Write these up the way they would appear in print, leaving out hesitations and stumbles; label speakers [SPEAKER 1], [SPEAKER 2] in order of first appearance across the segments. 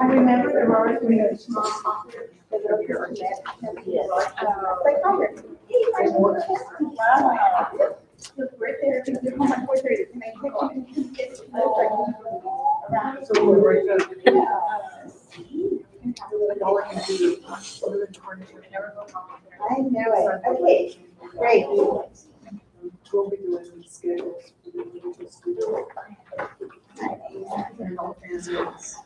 [SPEAKER 1] I remember the Rory when it was small. Wow. Right there, can you hold my voice ready? Can I take you? So we're right there. I know it. Okay, great.
[SPEAKER 2] We'll be doing schedules for the individual students. And all transcripts.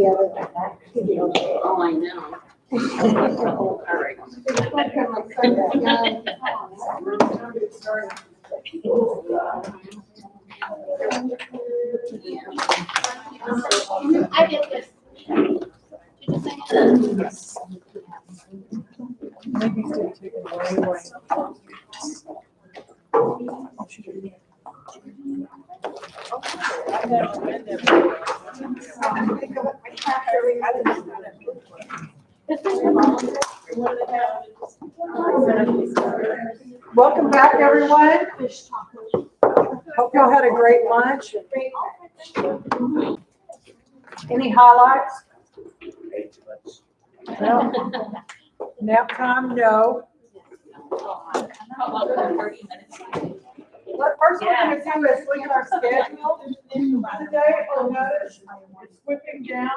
[SPEAKER 1] the other one, that could be okay.
[SPEAKER 3] Oh, I know.
[SPEAKER 1] All right.
[SPEAKER 3] I did this.
[SPEAKER 2] Yes. Maybe it's gonna take it way away. Welcome back, everyone. Hope y'all had a great lunch. Any highlights? No. Nap time, no. What first we're gonna do is look at our schedule. Today, you'll notice it's whipping down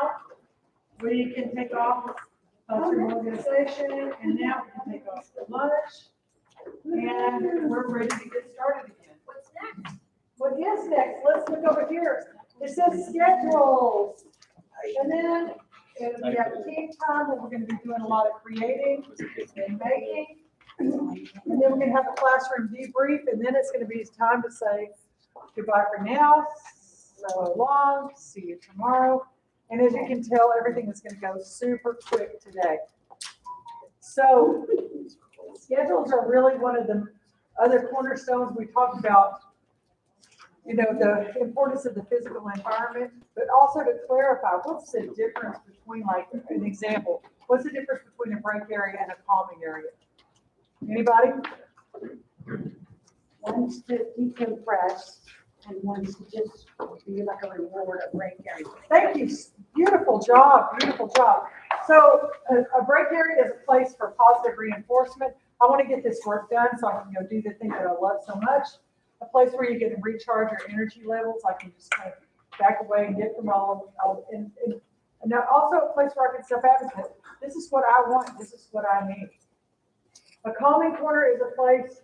[SPEAKER 2] where you can take off classroom organization, and now we can take off for lunch. And we're ready to get started again.
[SPEAKER 1] What's next?
[SPEAKER 2] What is next? Let's look over here. It says schedules. And then we have team time where we're gonna be doing a lot of creating and making. And then we're gonna have a classroom debrief, and then it's gonna be time to say goodbye for now, so long, see you tomorrow. And as you can tell, everything is gonna go super quick today. So schedules are really one of the other cornerstones. We talked about, you know, the importance of the physical environment, but also to clarify, what's the difference between, like, an example, what's the difference between a break area and a calming area? Anybody?
[SPEAKER 1] One's to decompress and one's to just be like a reward, a break area.
[SPEAKER 2] Thank you. Beautiful job, beautiful job. So a break area is a place for positive reinforcement. I want to get this work done so I can go do the thing that I love so much. A place where you can recharge your energy levels. I can just kind of back away and get from and also a place where I can self-advocate. This is what I want. This is what I need. A calming corner is a place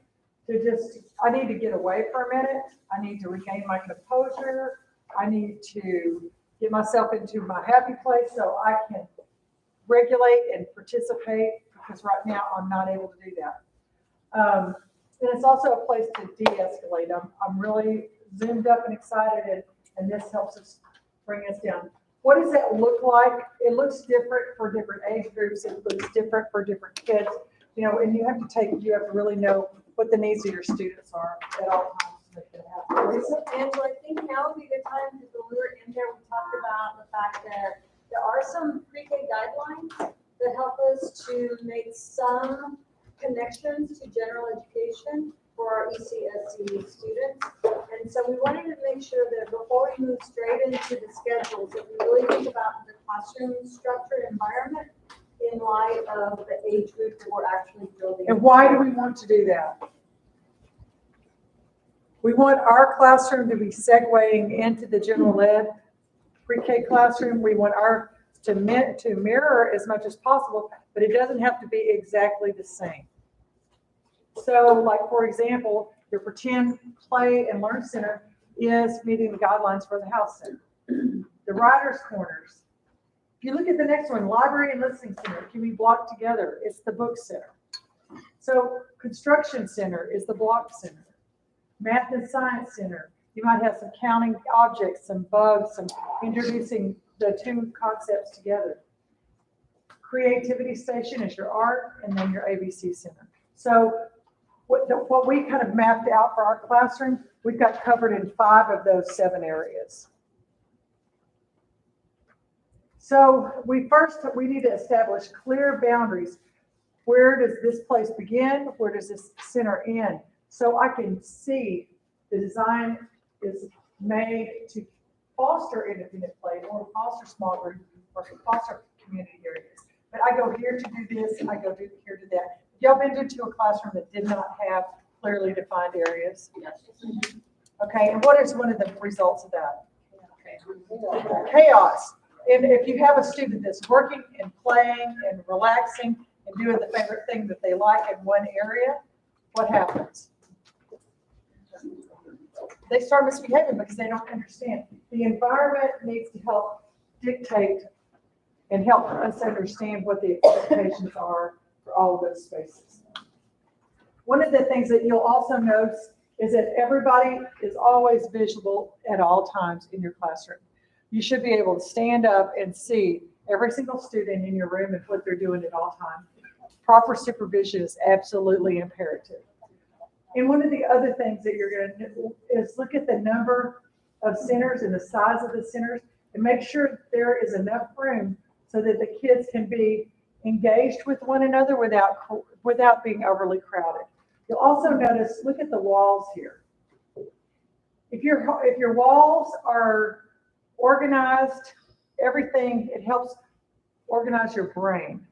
[SPEAKER 2] to just, I need to get away for a minute. I need to regain my composure. I need to get myself into my happy place so I can regulate and participate, because right now I'm not able to do that. And it's also a place to de-escalate. I'm really zoomed up and excited, and this helps us bring us down. What does that look like? It looks different for different age groups. It looks different for different kids. You know, and you have to really know what the needs of your students are at all times to make that happen.
[SPEAKER 4] And so I think now would be the time, because when we were in there, we talked about the fact that there are some pre-K guidelines that help us to make some connections to general education for our ECSC students. And so we wanted to make sure that before we move straight into the schedules, that we really think about the classroom structure environment in light of the age group that we're actually building.
[SPEAKER 2] And why do we want to do that? We want our classroom to be segueing into the general ed pre-K classroom. We want our to mirror as much as possible, but it doesn't have to be exactly the same. So, like, for example, your pretend play and learn center is meeting the guidelines for the house center. The writer's corners. If you look at the next one, library and listening center can be blocked together. It's the book center. So construction center is the block center. Math and science center, you might have some counting objects, some bugs, some introducing the two concepts together. Creativity station is your art, and then your ABC center. So what we kind of mapped out for our classroom, we've got covered in 5 of those 7 areas. So we need to establish clear boundaries. Where does this place begin? Where does this center end? So I can see the design is made to foster independent play, or foster small groups, or foster community areas. But I go here to do this, I go here to that. Y'all been into a classroom that did not have clearly defined areas?
[SPEAKER 3] Yes.
[SPEAKER 2] Okay, and what is one of the results of that? Chaos. And if you have a student that's working and playing and relaxing and doing the favorite thing that they like in one area, what happens? They start misbehaving because they don't understand. The environment needs to help dictate and help us understand what the expectations are for all of those spaces. One of the things that you'll also notice is that everybody is always visible at all times in your classroom. You should be able to stand up and see every single student in your room and what they're doing at all times. Proper supervision is absolutely imperative. And one of the other things that you're going to do is look at the number of centers and the size of the centers and make sure there is enough room so that the kids can be engaged with one another without being overly crowded. You'll also notice, look at the walls here. If your walls are organized, everything, it helps organize your brain.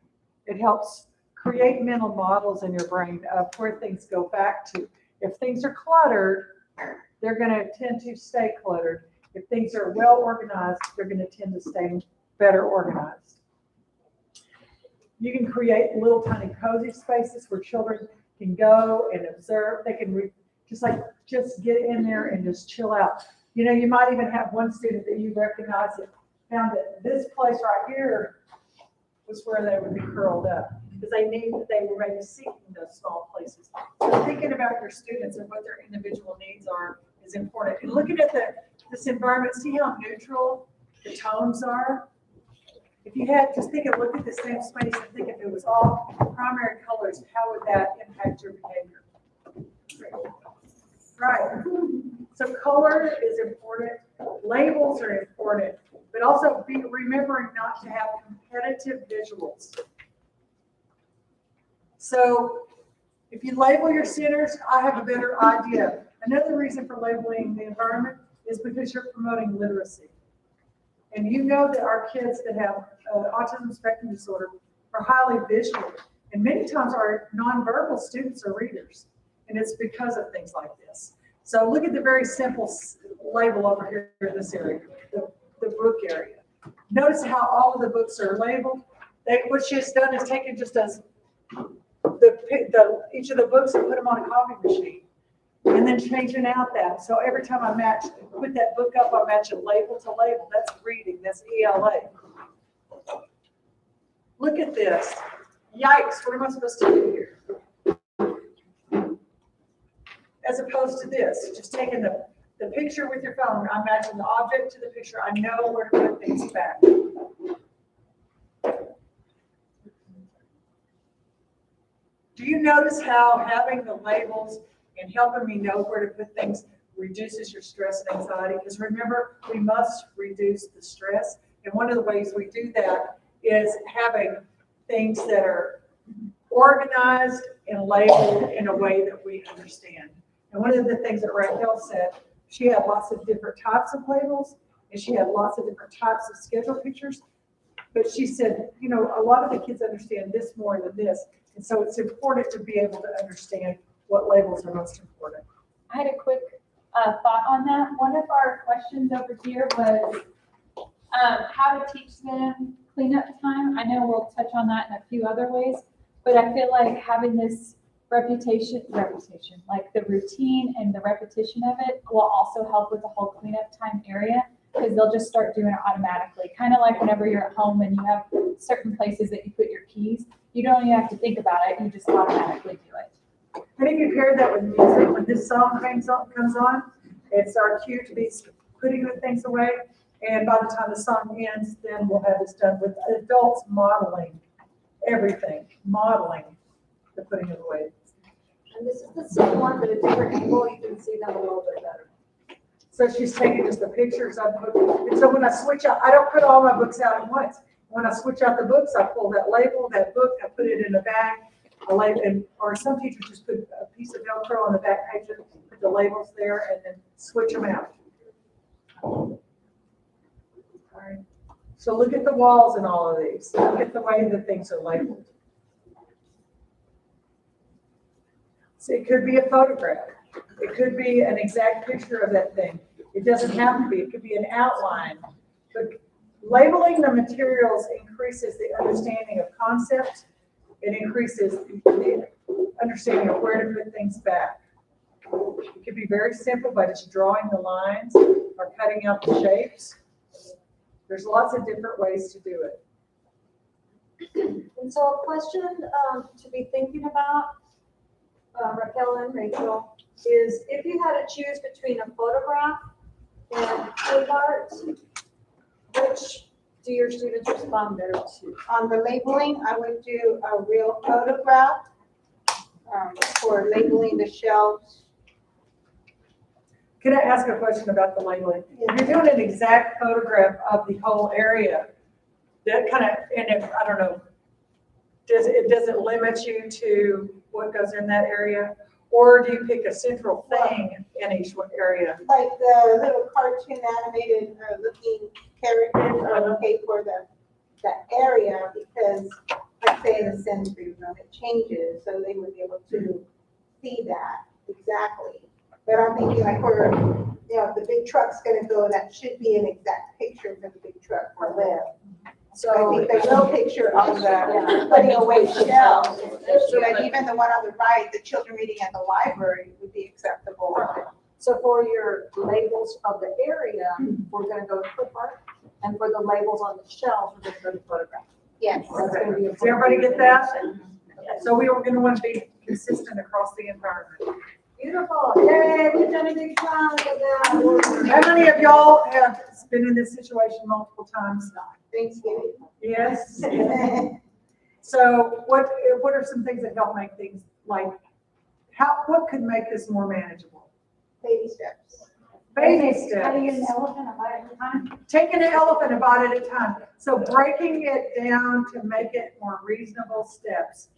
[SPEAKER 2] It helps create mental models in your brain of where things go back to. If things are cluttered, they're going to tend to stay cluttered. If things are well organized, they're going to tend to stay better organized. You can create little tiny cozy spaces where children can go and observe. They can just get in there and just chill out. You know, you might even have one student that you recognize that found that this place right here was where they would be curled up because they knew that they were maybe seeking those small places. So thinking about your students and what their individual needs are is important. And looking at this environment, see how neutral the tones are. If you had, just look at the same space and think if it was all primary colors, how would that impact your behavior? Right. So color is important. Labels are important, but also remembering not to have competitive visuals. So if you label your centers, I have a better idea. Another reason for labeling the environment is because you're promoting literacy. And you know that our kids that have autism spectrum disorder are highly visual. And many times our nonverbal students are readers. And it's because of things like this. So look at the very simple label over here in this area, the book area. Notice how all of the books are labeled. What she has done is taken just as each of the books and put them on a copy machine. And then changing out that. So every time I put that book up, I match a label to label. That's reading, that's ELA. Look at this. Yikes, what am I supposed to do here? As opposed to this, just taking the picture with your phone, I'm matching the object to the picture. I know where to put things back. Do you notice how having the labels and helping me know where to put things reduces your stress and anxiety? Because remember, we must reduce the stress. And one of the ways we do that is having things that are organized and labeled in a way that we understand. And one of the things that Raquel said, she had lots of different types of labels and she had lots of different types of schedule pictures. But she said, you know, a lot of the kids understand this more than this. And so it's important to be able to understand what labels are most important.
[SPEAKER 3] I had a quick thought on that. One of our questions over here was how to teach them cleanup time. I know we'll touch on that in a few other ways, but I feel like having this reputation, like the routine and the repetition of it will also help with the whole cleanup time area because they'll just start doing it automatically. Kind of like whenever you're at home and you have certain places that you put your keys, you don't even have to think about it, you just automatically do it.
[SPEAKER 2] And if you pair that with music, when this song comes on, it's our cue to be putting good things away. And by the time the song ends, then we'll have this done with adults modeling everything, modeling the putting it away.
[SPEAKER 4] And this is the same one, but a different angle, you can see them a little bit better.
[SPEAKER 2] So she's taking just the pictures of books. And so when I switch out, I don't put all my books out at once. When I switch out the books, I pull that label, that book, I put it in a bag, or some teachers just put a piece of Velcro on the back page, put the labels there, and then switch them out. All right. So look at the walls in all of these. Look at the way that things are labeled. So it could be a photograph. It could be an exact picture of that thing. It doesn't have to be. It could be an outline. But labeling the materials increases the understanding of concepts. It increases the understanding of where to put things back. It could be very simple by just drawing the lines or cutting out the shapes. There's lots of different ways to do it.
[SPEAKER 4] And so a question to be thinking about, Raquel and Rachel, is if you had to choose between a photograph and clip art, which do your students respond better to?
[SPEAKER 1] On the labeling, I would do a real photograph for labeling the shelves.
[SPEAKER 2] Can I ask a question about the labeling? If you're doing an exact photograph of the whole area, that kind of, and if, I don't know, does it limit you to what goes in that area? Or do you pick a central thing in each area?
[SPEAKER 1] Like the little cartoon animated looking characters are okay for the area because, like say in the sensory room, it changes, so they would be able to see that exactly. But I'm thinking like for, if the big truck's gonna go, that should be an exact picture for the big truck for live. So I think the real picture of the putting away shelves, so that even the one on the right, the children reading at the library would be acceptable.
[SPEAKER 4] So for your labels of the area, we're gonna go to clip art, and for the labels on the shelves, we're gonna go to photograph.
[SPEAKER 1] Yes.
[SPEAKER 4] That's gonna be
[SPEAKER 2] Does everybody get that? So we are gonna want to be consistent across the environment.
[SPEAKER 4] Beautiful, yay, we've done a big job of that.
[SPEAKER 2] How many of y'all have been in this situation multiple times?
[SPEAKER 1] Thanksgiving.
[SPEAKER 2] Yes. So what are some things that help make things like, what could make this more manageable?
[SPEAKER 1] Baby steps.
[SPEAKER 2] Baby steps.
[SPEAKER 3] Cutting an elephant a bite at a time.
[SPEAKER 2] Taking an elephant a bite at a time. So breaking it down to make it more reasonable steps.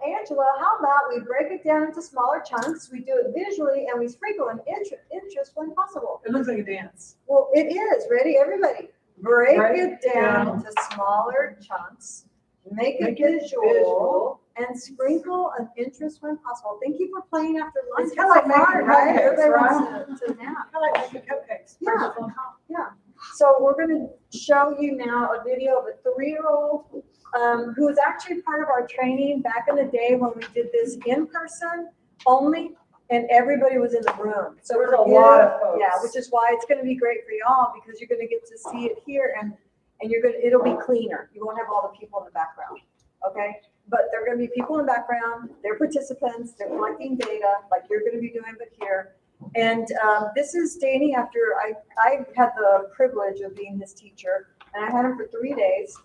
[SPEAKER 4] Angela, how about we break it down into smaller chunks, we do it visually, and we sprinkle an interest when possible?
[SPEAKER 2] It looks like a dance.
[SPEAKER 4] Well, it is, ready, everybody? Break
[SPEAKER 2] Break
[SPEAKER 4] it down
[SPEAKER 2] down.
[SPEAKER 4] into smaller chunks, make it
[SPEAKER 2] Make it
[SPEAKER 4] visual, and sprinkle an interest when possible. Thank you for playing after lunch.
[SPEAKER 2] It's kinda like making
[SPEAKER 4] hard, right?
[SPEAKER 2] cupcakes,
[SPEAKER 4] Everybody
[SPEAKER 2] right?
[SPEAKER 4] wants to nap.
[SPEAKER 2] Kind of like making cupcakes.
[SPEAKER 4] Yeah. So we're gonna show you now a video of a 3-year-old who was actually part of our training back in the day when we did this in person only, and everybody was in the room. So
[SPEAKER 2] There was
[SPEAKER 4] we're
[SPEAKER 2] a lot of folks.
[SPEAKER 4] Yeah, which is why it's gonna be great for y'all, because you're gonna get to see it here, and it'll be cleaner. You won't have all the people in the background, okay? But there are gonna be people in the background, they're participants, they're collecting data, like you're gonna be doing, but here. And this is Danny after I had the privilege of being his teacher, and I had him for 3 days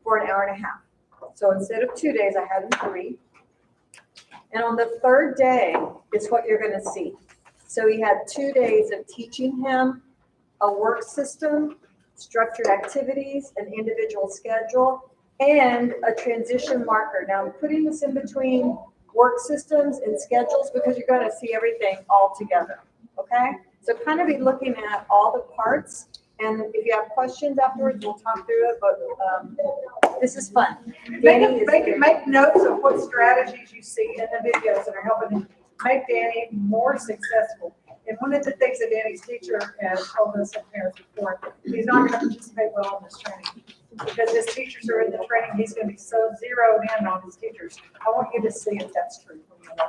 [SPEAKER 4] for an hour and a half. So instead of 2 days, I had him 3. And on the 3rd day is what you're gonna see. So he had 2 days of teaching him a work system, structured activities, an individual schedule, and a transition marker. Now I'm putting this in between work systems and schedules because you're gonna see everything all together, okay? So kind of be looking at all the parts, and if you have questions afterwards, we'll talk through it, but this is fun. Danny is
[SPEAKER 2] Make notes of what strategies you see in the videos that are helping to make Danny more successful. And one of the things that Danny's teacher has told us as parents before, he's not going to participate well in this training. Because his teachers are in the training, he's going to be so zeroed in on his teachers. I want you to see if that's true.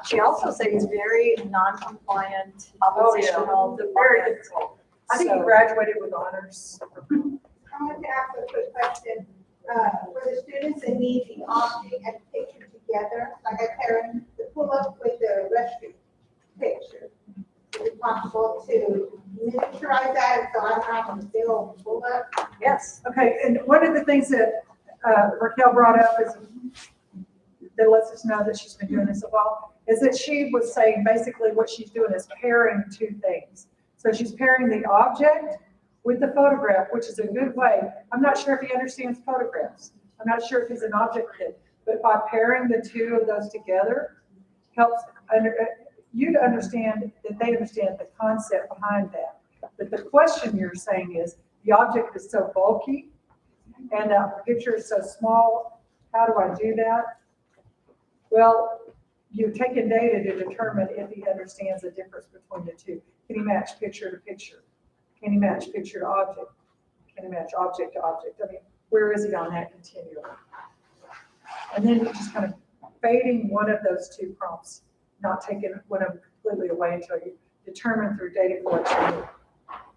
[SPEAKER 4] She also said he's very non-compliant,
[SPEAKER 2] Oh, yeah.
[SPEAKER 4] oppositional,
[SPEAKER 2] Very difficult. I think he graduated with honors.
[SPEAKER 1] I want to ask a quick question. For the students that need the object and picture together, like a parent, to pull up with the rescue picture. Is it possible to miniaturize that so I'm not still pull up?
[SPEAKER 4] Yes.
[SPEAKER 2] Okay, and one of the things that Raquel brought up is, that lets us know that she's been doing this a while, is that she was saying basically what she's doing is pairing 2 things. So she's pairing the object with the photograph, which is a good way. I'm not sure if he understands photographs. I'm not sure if he's an object kid, but by pairing the 2 of those together helps you to understand that they understand the concept behind that. But the question you're saying is, the object is so bulky and the picture is so small, how do I do that? Well, you've taken data to determine if he understands the difference between the 2. Can he match picture to picture? Can he match picture to object? Can he match object to object? I mean, where is he on that continuum? And then just kind of fading one of those 2 prompts, not taking one of them completely away until you determine through data collection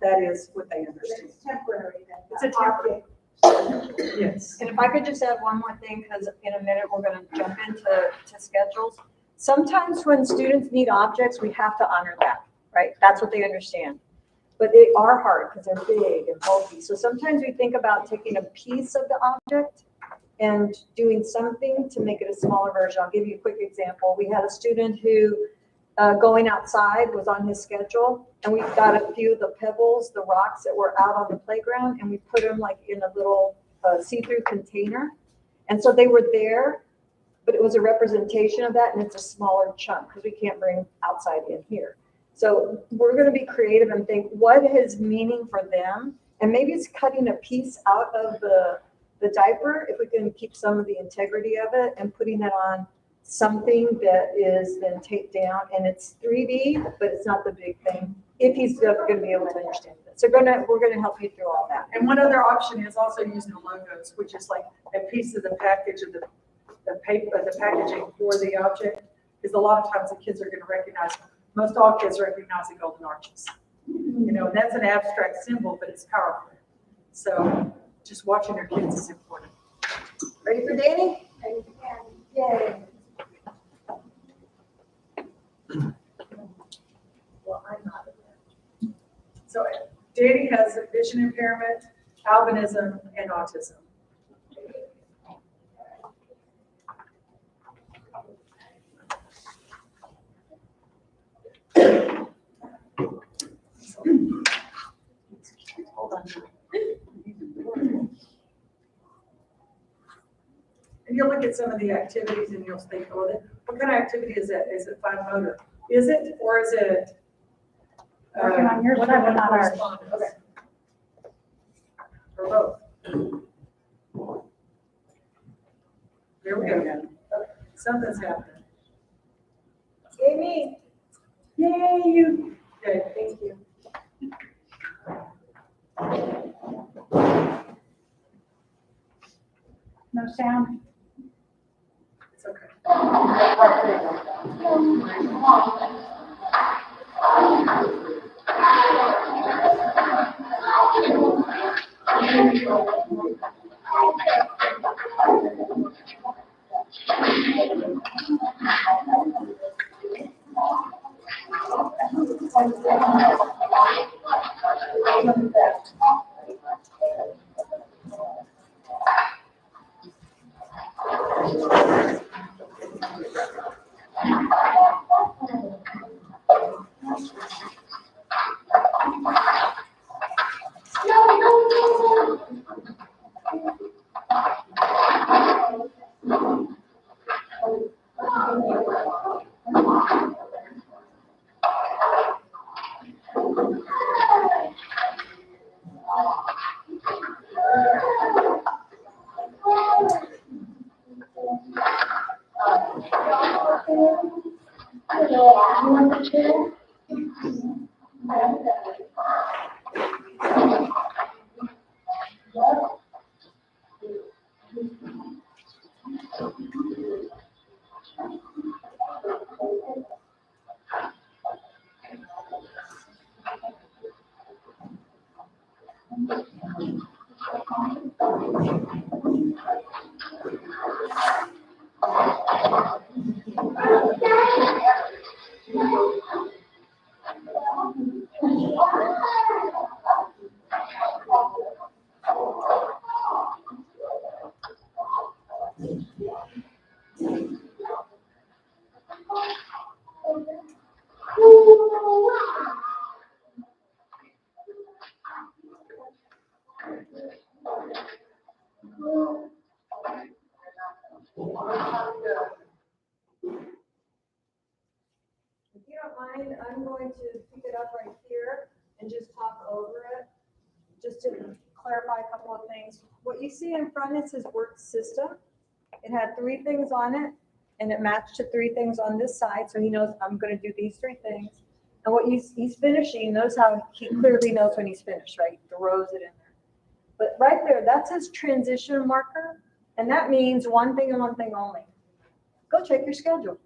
[SPEAKER 2] that is what they understand.
[SPEAKER 1] It's temporary then.
[SPEAKER 2] It's a temporary. Yes.
[SPEAKER 4] And if I could just add one more thing, because in a minute, we're gonna jump into schedules. Sometimes when students need objects, we have to honor that, right? That's what they understand. But they are hard because they're big and bulky. So sometimes we think about taking a piece of the object and doing something to make it a smaller version. I'll give you a quick example. We had a student who going outside was on his schedule, and we got a few of the pebbles, the rocks that were out on the playground, and we put them like in a little see-through container. And so they were there, but it was a representation of that, and it's a smaller chunk because we can't bring outside in here. So we're going to be creative and think what is meaning for them, and maybe it's cutting a piece out of the diaper if we can keep some of the integrity of it and putting that on something that is then taped down, and it's 3D, but it's not the big thing, if he's going to be able to understand it. So we're going to help you through all that.
[SPEAKER 2] And one other option is also using the logos, which is like a piece of the package of the paper, the packaging for the object, because a lot of times the kids are going to recognize, most all kids recognize the golden arches. You know, that's an abstract symbol, but it's powerful. So just watching your kids is important.
[SPEAKER 4] Ready for Danny? Yay. Well, I'm not.
[SPEAKER 2] So Danny has a vision impairment, albinism, and autism.
[SPEAKER 4] Hold on.
[SPEAKER 2] And you'll look at some of the activities and you'll think, oh, what kind of activity is that? Is it fine motor? Is it, or is it?
[SPEAKER 3] Working on yours,
[SPEAKER 2] whatever,
[SPEAKER 3] but not ours.
[SPEAKER 2] correspondence? Okay. Or both. There we go. Okay. Something's happening.
[SPEAKER 4] Amy.
[SPEAKER 2] Yay, you. Okay.
[SPEAKER 4] Thank you.
[SPEAKER 3] No sound.
[SPEAKER 2] It's okay.
[SPEAKER 4] If you don't mind, I'm going to pick it up right here and just talk over it, just to clarify a couple of things. What you see in front is his work system. It had 3 things on it, and it matched to 3 things on this side, so he knows I'm going to do these 3 things. And what he's finishing, notice how he clearly knows when he's finished, right? Throws it in there. But right there, that's his transition marker, and that means one thing and one thing only. Go check your schedule.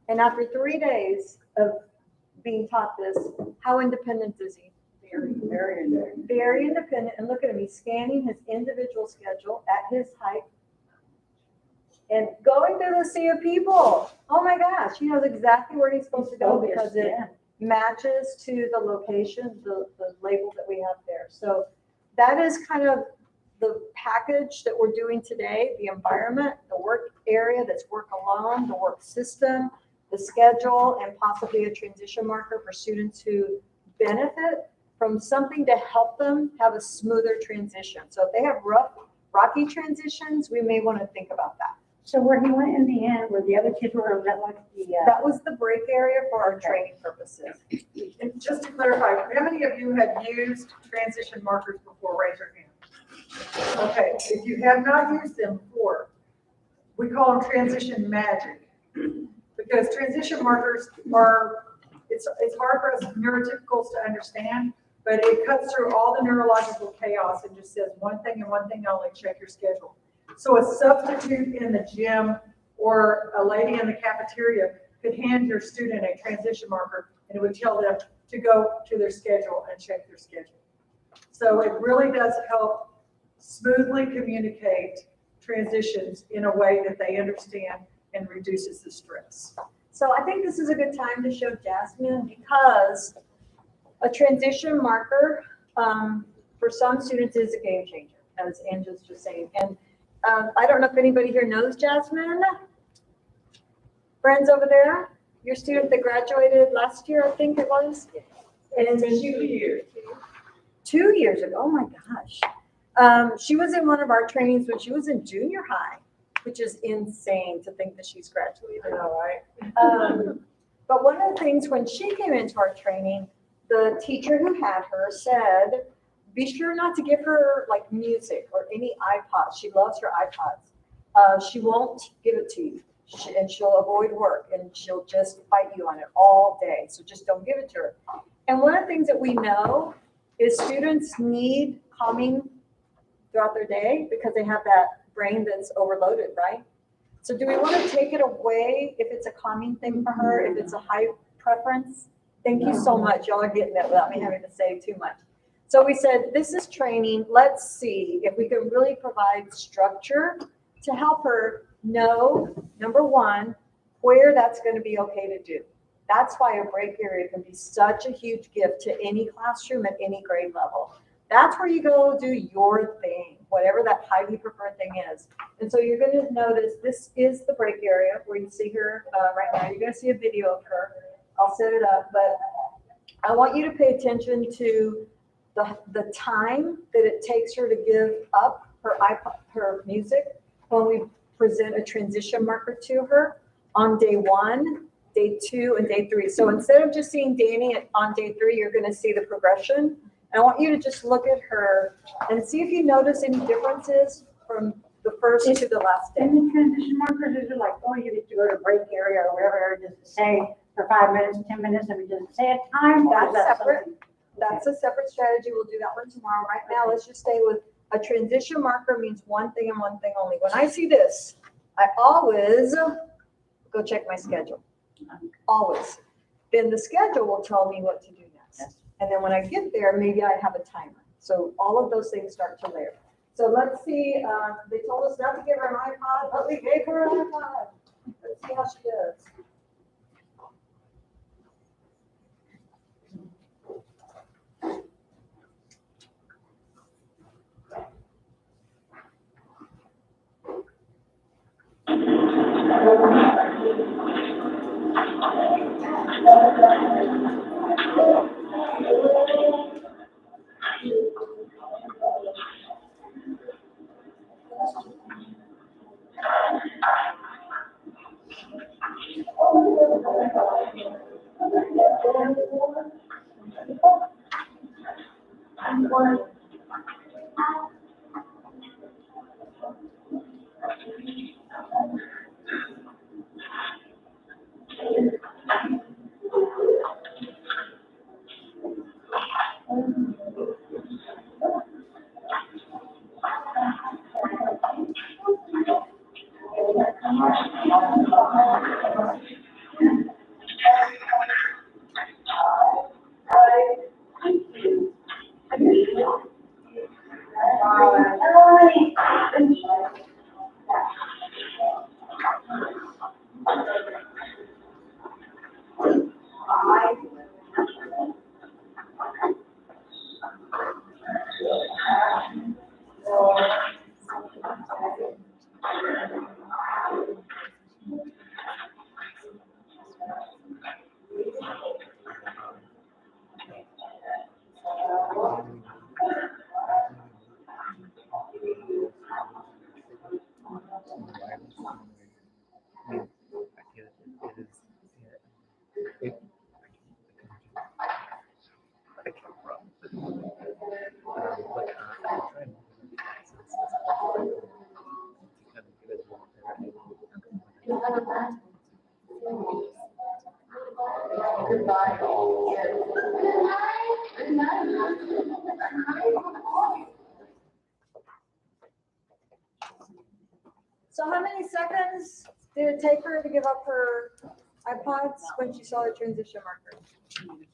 [SPEAKER 4] And after 3 days of being taught this, how independent is he? Very independent, and look at him, he's scanning his individual schedule at his height and going through the sea of people. Oh my gosh, he knows exactly where he's supposed to go because it matches to the location, the label that we have there. So that is kind of the package that we're doing today, the environment, the work area that's work alone, the work system, the schedule, and possibly a transition marker for students who benefit from something to help them have a smoother transition. So if they have rough, rocky transitions, we may want to think about that.
[SPEAKER 5] So where he went in the end, where the other kids were, that like the,
[SPEAKER 4] That was the break area for our training purposes.
[SPEAKER 2] And just to clarify, how many of you have used transition markers before? Raise your hand. Okay, if you have not used them before, we call them transition magic. Because transition markers are, it's hard for us neurotypicals to understand, but it cuts through all the neurological chaos and just says one thing and one thing only, check your schedule. So a substitute in the gym or a lady in the cafeteria could hand your student a transition marker and it would tell them to go to their schedule and check their schedule. So it really does help smoothly communicate transitions in a way that they understand and reduces the stress.
[SPEAKER 4] So I think this is a good time to show Jasmine because a transition marker for some students is a game changer, as Angela's just saying. And I don't know if anybody here knows Jasmine. Friends over there, your student that graduated last year, I think it was. And
[SPEAKER 2] It's been 2 years.
[SPEAKER 4] 2 years ago, oh my gosh. She was in one of our trainings when she was in junior high, which is insane to think that she's graduated.
[SPEAKER 2] I know, right?
[SPEAKER 4] But one of the things when she came into our training, the teacher who had her said, be sure not to give her like music or any iPods. She loves her iPods. She won't give it to you and she'll avoid work and she'll just fight you on it all day. So just don't give it to her. And one of the things that we know is students need calming throughout their day because they have that brain that's overloaded, right? So do we want to take it away if it's a calming thing for her, if it's a high preference? Thank you so much. Y'all are getting it without me having to say too much. So we said, this is training. Let's see if we can really provide structure to help her know, number one, where that's going to be okay to do. That's why a break area can be such a huge gift to any classroom at any grade level. That's where you go do your thing, whatever that highly preferred thing is. And so you're going to notice this is the break area where you see her right now. You're going to see a video of her. I'll set it up, but I want you to pay attention to the time that it takes her to give up her iPod, her music when we present a transition marker to her on day 1, day 2, and day 3. So instead of just seeing Danny on day 3, you're going to see the progression. And I want you to just look at her and see if you notice any differences from the first to the last day.
[SPEAKER 5] and the transition markers, is it like, oh, you get to go to break area or whatever, does it say for 5 minutes, 10 minutes, I mean, does it say a time? or is
[SPEAKER 4] That's
[SPEAKER 5] that
[SPEAKER 4] separate.
[SPEAKER 5] something-
[SPEAKER 4] That's a separate strategy. We'll do that one tomorrow. Right now, let's just stay with a transition marker means one thing and one thing only. When I see this, I always go check my schedule. Always. Then the schedule will tell me what to do next. And then when I get there, maybe I have a timer. So all of those things start to layer. So let's see, they told us not to give her an iPod, but we gave her an iPod. Let's see how she does. So how many seconds did it take her to give up her iPods when she saw the transition marker?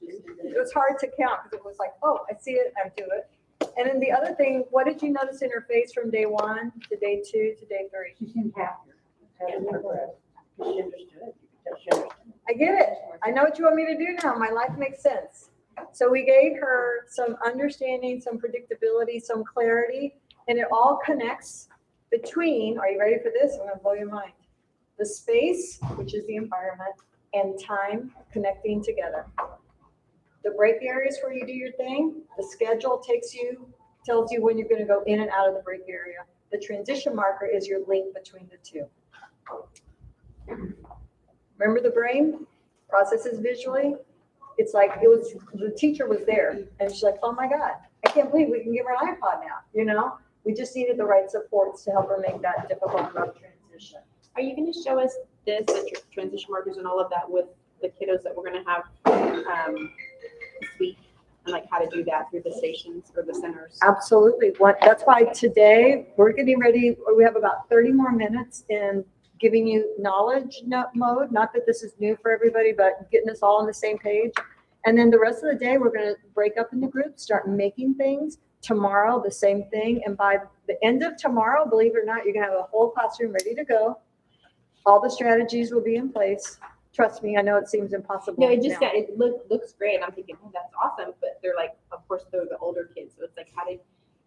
[SPEAKER 4] It was hard to count because it was like, oh, I see it, I do it. And then the other thing, what did you notice in her face from day 1 to day 2 to day 3?
[SPEAKER 5] She seemed happier. She understood. You could tell she understood.
[SPEAKER 4] I get it. I know what you want me to do now. My life makes sense. So we gave her some understanding, some predictability, some clarity, and it all connects between, are you ready for this? I'm going to blow your mind. The space, which is the environment, and time connecting together. The break areas where you do your thing, the schedule tells you when you're going to go in and out of the break area. The transition marker is your link between the two. Remember the brain processes visually? It's like the teacher was there and she's like, oh my God, I can't believe we can give her an iPod now, you know? We just needed the right supports to help her make that difficult rough transition.
[SPEAKER 6] Are you going to show us the transition markers and all of that with the kiddos that we're going to have this week? And like how to do that through the stations or the centers?
[SPEAKER 4] Absolutely. That's why today we're getting ready. We have about 30 more minutes in giving you knowledge mode. Not that this is new for everybody, but getting us all on the same page. And then the rest of the day, we're going to break up into groups, start making things. Tomorrow, the same thing. And by the end of tomorrow, believe it or not, you're going to have a whole classroom ready to go. All the strategies will be in place. Trust me, I know it seems impossible.
[SPEAKER 6] No, it just
[SPEAKER 4] now.
[SPEAKER 6] it looks great. And I'm thinking, oh, that's awesome. But they're like, of course, they're the older kids. So it's like,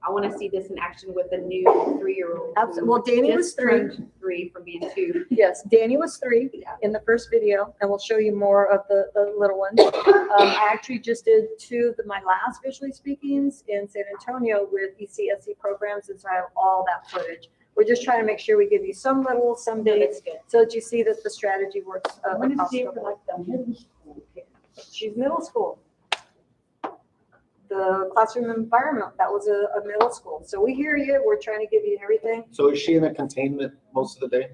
[SPEAKER 6] I want to see this in action with a new 3-year-old.
[SPEAKER 4] Absolutely. Well, Danny was 3.
[SPEAKER 6] 3 from being 2.
[SPEAKER 4] Yes, Danny was 3 in the first video, and we'll show you more of the little ones. I actually just did 2 of my last visually speakings in San Antonio with ECSE programs, and so I have all that footage. We're just trying to make sure we give you some dates so that you see that the strategy works.
[SPEAKER 5] When is
[SPEAKER 4] across
[SPEAKER 5] it
[SPEAKER 4] the
[SPEAKER 5] for
[SPEAKER 4] board.
[SPEAKER 5] like the middle school kids?
[SPEAKER 4] She's middle school. The classroom environment, that was a middle school. So we hear you. We're trying to give you everything.
[SPEAKER 7] So is she in a containment most of the day?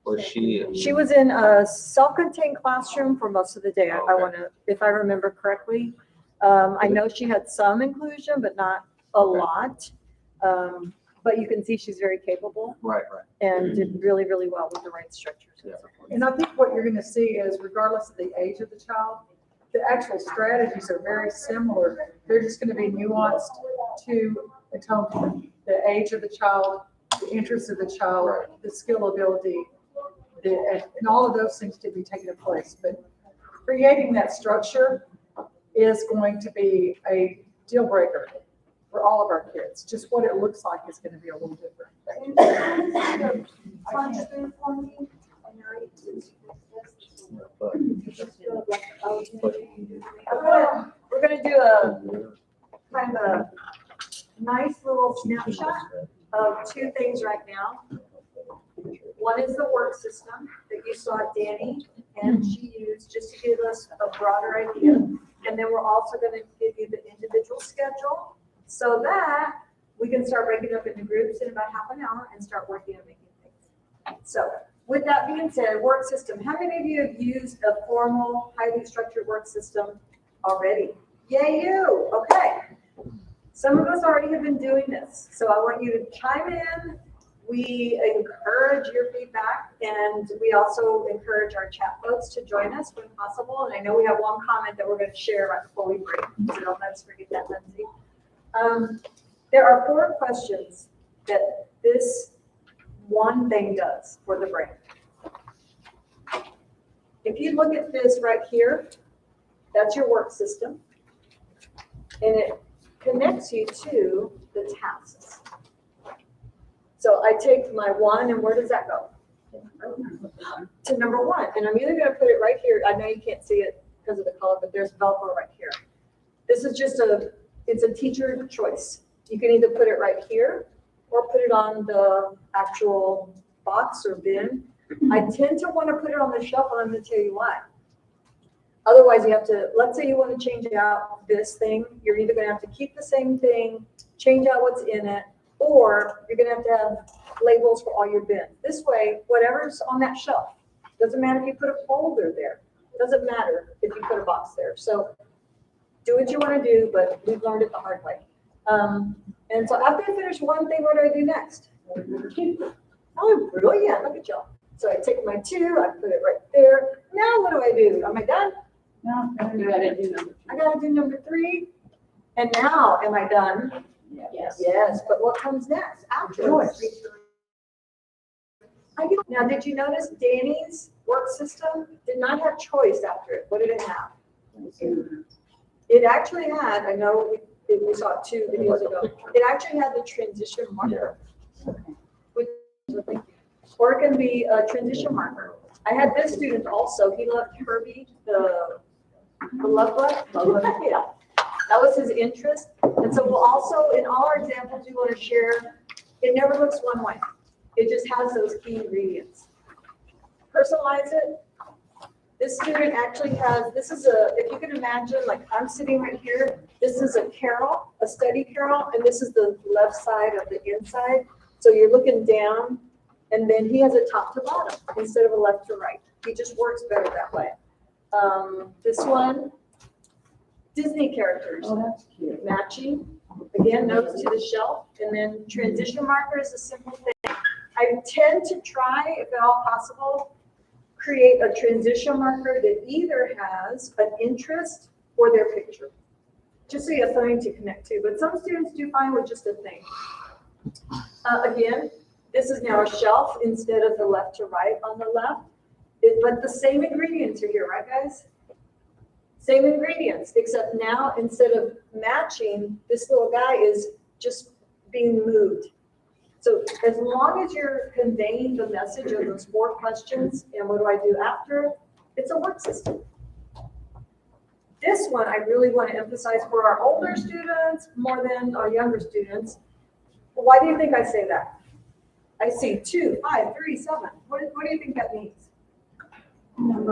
[SPEAKER 7] Or is she?
[SPEAKER 4] She was in a self-contained classroom for most of the day. I
[SPEAKER 7] Okay.
[SPEAKER 4] want to, if I remember correctly. I know she had some inclusion, but not a lot. But you can see she's very capable
[SPEAKER 7] Right.
[SPEAKER 4] and did really, really well with the right structures and
[SPEAKER 7] Yeah.
[SPEAKER 4] support.
[SPEAKER 2] And I think what you're gonna see is regardless of the age of the child, the actual strategies are very similar. They're just gonna be nuanced to atone for the age of the child, the interests of the child, the skill ability, and all of those things to be taken in place. But creating that structure is going to be a deal breaker for all of our kids. Just what it looks like is gonna be a little different.
[SPEAKER 4] We're gonna do a kind of a nice little snapshot of 2 things right now. One is the work system that you saw Danny and she used just to give us a broader idea. And then we're also gonna give you the individual schedule so that we can start breaking up into groups in about half an hour and start working on making things. So with that being said, work system, how many of you have used a formal, highly structured work system already? Yay, you, okay. Some of us already have been doing this, so I want you to chime in. We encourage your feedback, and we also encourage our chat folks to join us when possible. And I know we have one comment that we're going to share right before we break, so don't let's forget that, Lindsay. There are 4 questions that this one thing does for the brain. If you look at this right here, that's your work system, and it connects you to the tasks. So I take my 1, and where does that go? To number 1, and I'm either gonna put it right here. I know you can't see it because of the color, but there's Velcro right here. This is just it's a teacher choice. You can either put it right here or put it on the actual box or bin. I tend to want to put it on the shelf, and I'm going to tell you why. Otherwise, you have to, let's say you want to change out this thing, you're either going to have to keep the same thing, change out what's in it, or you're going to have labels for all your bins. This way, whatever's on that shelf, doesn't matter if you put a folder there, doesn't matter if you put a box there. So do what you want to do, but we've learned it the hard way. And so after I finish one thing, what do I do next? Oh, brilliant, look at y'all. So I take my 2, I put it right there. Now what do I do? Am I done?
[SPEAKER 3] No,
[SPEAKER 6] You gotta do number
[SPEAKER 4] I gotta do number 3. And now, am I done?
[SPEAKER 6] Yes.
[SPEAKER 4] Yes, but what comes next afterwards? Now, did you notice Danny's work system did not have choice after it? What did it have? It actually had, I know we saw it 2 videos ago, it actually had the transition marker. Or it can be a transition marker. I had this student also, he loved Herbie, the love bug. Yeah. That was his interest. And so we'll also, in all our examples we want to share, it never looks one way. It just has those key ingredients. Personalize it. This student actually has, this is a, if you can imagine, like I'm sitting right here, this is a carol, a study carol, and this is the left side of the inside. So you're looking down, and then he has a top to bottom instead of a left to right. He just works better that way. This one, Disney characters.
[SPEAKER 5] Oh, that's cute.
[SPEAKER 4] Matching, again, notes to the shelf, and then transition marker is a simple thing. I tend to try, if at all possible, create a transition marker that either has an interest or their picture. Just so you have something to connect to, but some students do fine with just a thing. Again, this is now a shelf instead of the left to right on the left. But the same ingredients are here, right guys? Same ingredients, except now instead of matching, this little guy is just being moved. So as long as you're conveying the message of those 4 questions, and what do I do after, it's a work system. This one I really want to emphasize for our older students more than our younger students. Why do you think I say that? I see 2, 5, 3, 7. What do you think that means?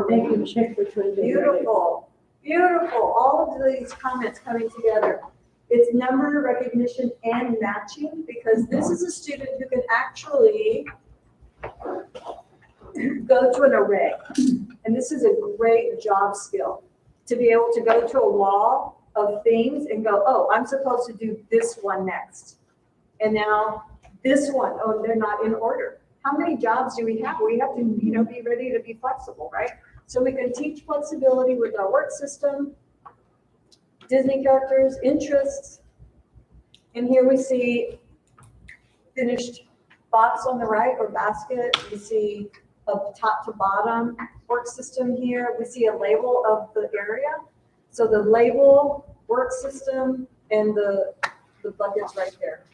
[SPEAKER 5] They can check which ones are right.
[SPEAKER 4] Beautiful, beautiful. All of these comments coming together. It's number recognition and matching, because this is a student who can actually go to an array. And this is a great job skill, to be able to go to a wall of things and go, oh, I'm supposed to do this one next. And now this one, oh, they're not in order. How many jobs do we have? We have to, be ready to be flexible, right? So we can teach flexibility with our work system, Disney characters, interests. And here we see finished box on the right, or basket. We see a top to bottom work system here. We see a label of the area. So the label, work system, and the buckets right there.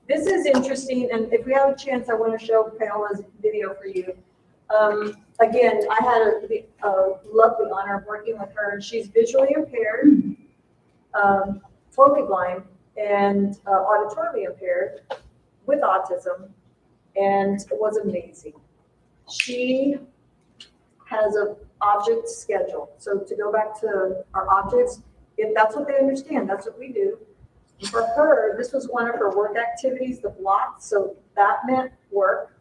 [SPEAKER 4] This is interesting, and if we have a chance, I want to show Paola's video for you. Again, I had a lovely honor of working with her, and she's visually impaired, totally blind, and auditorily impaired with autism, and it was amazing. She has an object schedule. So to go back to our objects, if that's what they understand, that's what we do. For her, this was one of her work activities, the block, so that meant work.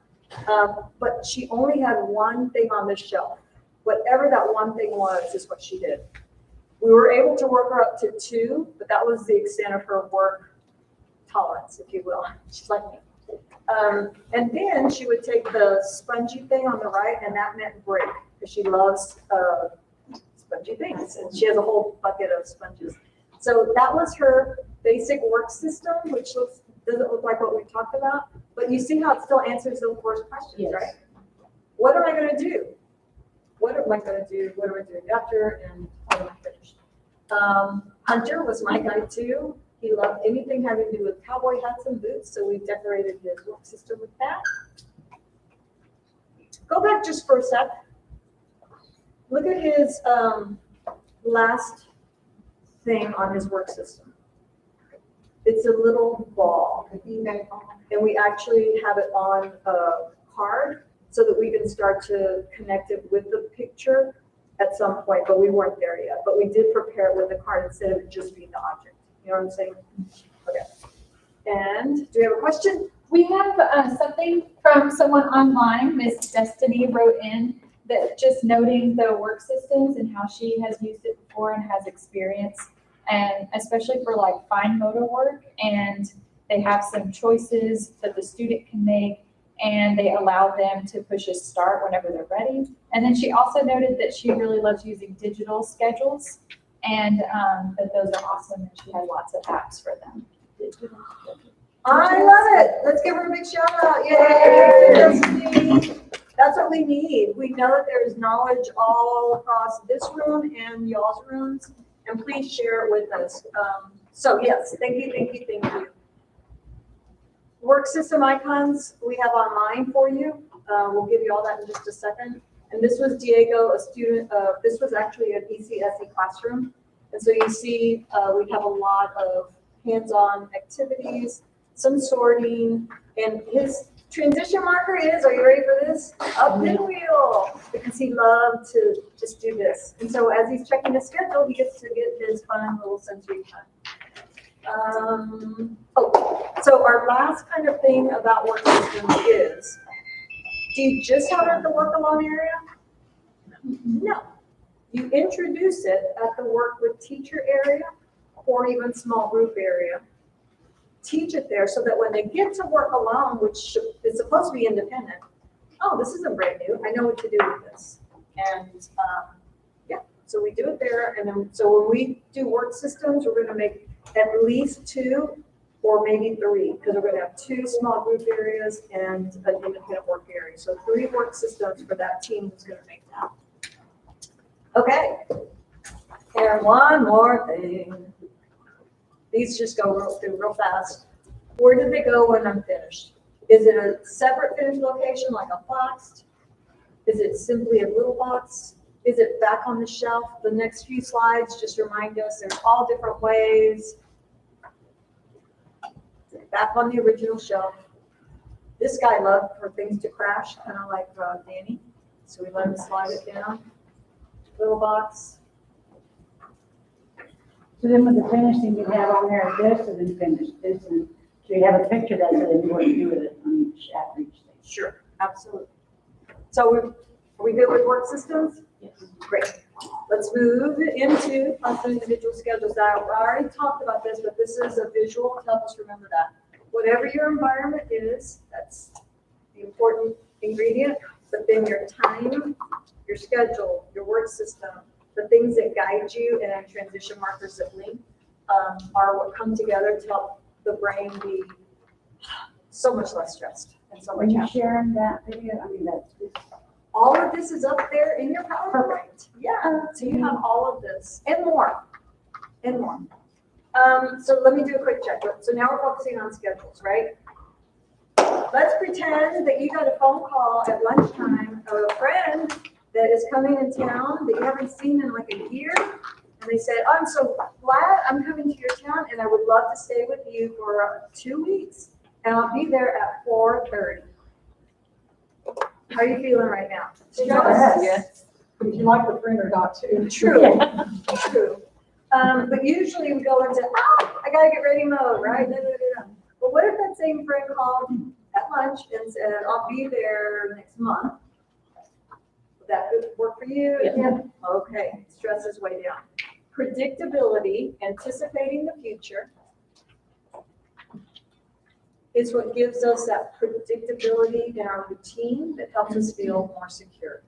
[SPEAKER 4] But she only had one thing on the shelf. Whatever that one thing was is what she did. We were able to work her up to 2, but that was the extent of her work tolerance, if you will. She's like me. And then she would take the spongy thing on the right, and that meant break, because she loves spongy things, and she has a whole bucket of sponges. So that was her basic work system, which doesn't look like what we talked about, but you see how it still answers those first questions,
[SPEAKER 5] Yes.
[SPEAKER 4] right? What am I going to do? What am I going to do? What am I doing after? And when am I finished? Hunter was my guy too. He loved anything having to do with cowboy hats and boots, so we decorated his work system with that. Go back just for a sec. Look at his last thing on his work system. It's a little ball, and we actually have it on a card so that we can start to connect it with the picture at some point, but we weren't there yet. But we did prepare it with a card instead of it just being the object. You know what I'm saying? Okay. And do you have a question?
[SPEAKER 3] We have something from someone online. Miss Destiny wrote in that just noting the work systems and how she has used it before and has experience, and especially for like fine motor work. And they have some choices that the student can make. and they allow them to push a start whenever they're ready. And then she also noted that she really loves using digital schedules, and that those are awesome, and she has lots of apps for them.
[SPEAKER 4] I love it. Let's give her a big shout out. Yay! That's what we need. We know that there's knowledge all across this room and y'all's rooms, and please share it with us. So yes, thank you, thank you, thank you. Work system icons we have online for you. We'll give you all that in just a second. And this was Diego, a student, this was actually an ECSE classroom. And so you see, we have a lot of hands-on activities, some sorting, and his transition marker is, are you ready for this? A pinwheel, because he loved to just do this. And so as he's checking his schedule, he gets to get his fun little sensory time. So our last kind of thing about work systems is, do you just have it at the work alone area? No. You introduce it at the work with teacher area or even small group area. Teach it there so that when they get to work alone, which is supposed to be independent, oh, this isn't brand new, I know what to do with this. And yeah, so we do it there. And then, so when we do work systems, we're gonna make at least 2 or maybe 3, because we're gonna have 2 small group areas and an independent work area. So 3 work systems for that team who's gonna make that. Okay, and one more thing. These just go through real fast. Where did they go when I'm finished? Is it a separate finished location like a box? Is it simply a little box? Is it back on the shelf? The next few slides just remind us there's all different ways. Back on the original shelf. This guy loved for things to crash, kind of like Danny. So we let him slide it down. Little box.
[SPEAKER 5] So then with the finishing, you have on there this and then finish this, and so you have a picture that says what you do with it on each, after each stage.
[SPEAKER 4] Sure, absolutely. So are we good with work systems?
[SPEAKER 5] Yes.
[SPEAKER 4] Great. Let's move into custom individual schedules. I already talked about this, but this is a visual to help us remember that. Whatever your environment is, that's the important ingredient, but then your time, your schedule, your work system, the things that guide you and transition markers that link are what come together to help the brain be so much less stressed and so
[SPEAKER 5] When
[SPEAKER 4] much
[SPEAKER 5] you
[SPEAKER 4] happier.
[SPEAKER 5] sharing that video, I mean, that's,
[SPEAKER 4] All of this is up there in your PowerPoint. Yeah, so you have all of this and more, and more. So let me do a quick check. So now we're focusing on schedules, right? Let's pretend that you got a phone call at lunchtime of a friend that is coming in town that you haven't seen in like a year. And they said, oh, I'm so glad I'm coming to your town and I would love to stay with you for 2 weeks. And I'll be there at 4:30. How are you feeling right now?
[SPEAKER 2] Yes. If you like the friend or not too.
[SPEAKER 4] True, true. But usually we go into, I gotta get ready mode, right? But what if that same friend called at lunch and said, I'll be there next month? Would that work for you?
[SPEAKER 5] Yeah.
[SPEAKER 4] Okay, stress is way down. Predictability, anticipating the future, is what gives us that predictability in our routine that helps us feel more secure.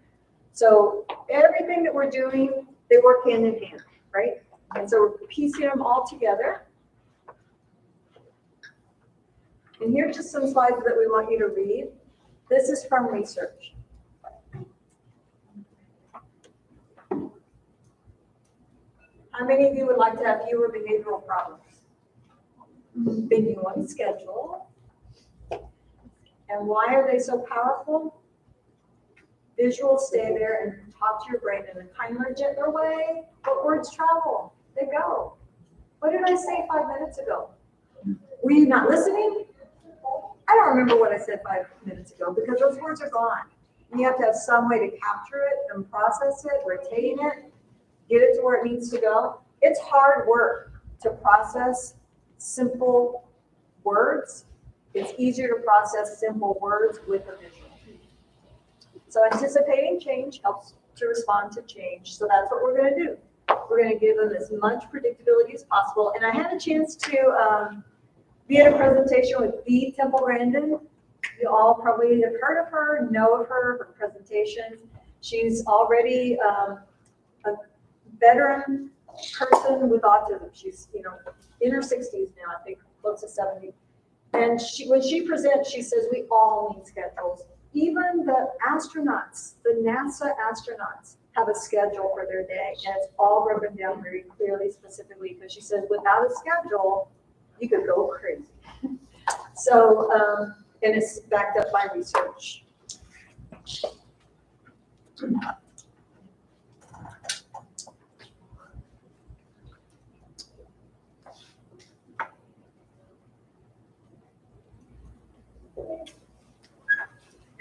[SPEAKER 4] So everything that we're doing, they work hand in hand, right? And so we're piecing them all together. And here's just some slides that we want you to read. This is from research. How many of you would like to have fewer behavioral problems? Then you want to schedule. And why are they so powerful? Visuals stay there and talk to your brain in a kinder, gentler way, but words travel. They go. What did I say 5 minutes ago? Were you not listening? I don't remember what I said 5 minutes ago because those words are gone. You have to have some way to capture it and process it, retain it, get it to where it needs to go. It's hard work to process simple words. It's easier to process simple words with a visual. So anticipating change helps to respond to change. So that's what we're going to do. We're going to give them as much predictability as possible. And I had a chance to be at a presentation with the Temple Grandin You all probably have heard of her, know of her presentations. She's already a veteran person with autism. She's, in her 60s now, I think, close to 70. And when she presents, she says, we all need schedules. Even the astronauts, the NASA astronauts, have a schedule for their day, and it's all broken down very clearly, specifically, because she says without a schedule, you could go crazy. So, and it's backed up by research.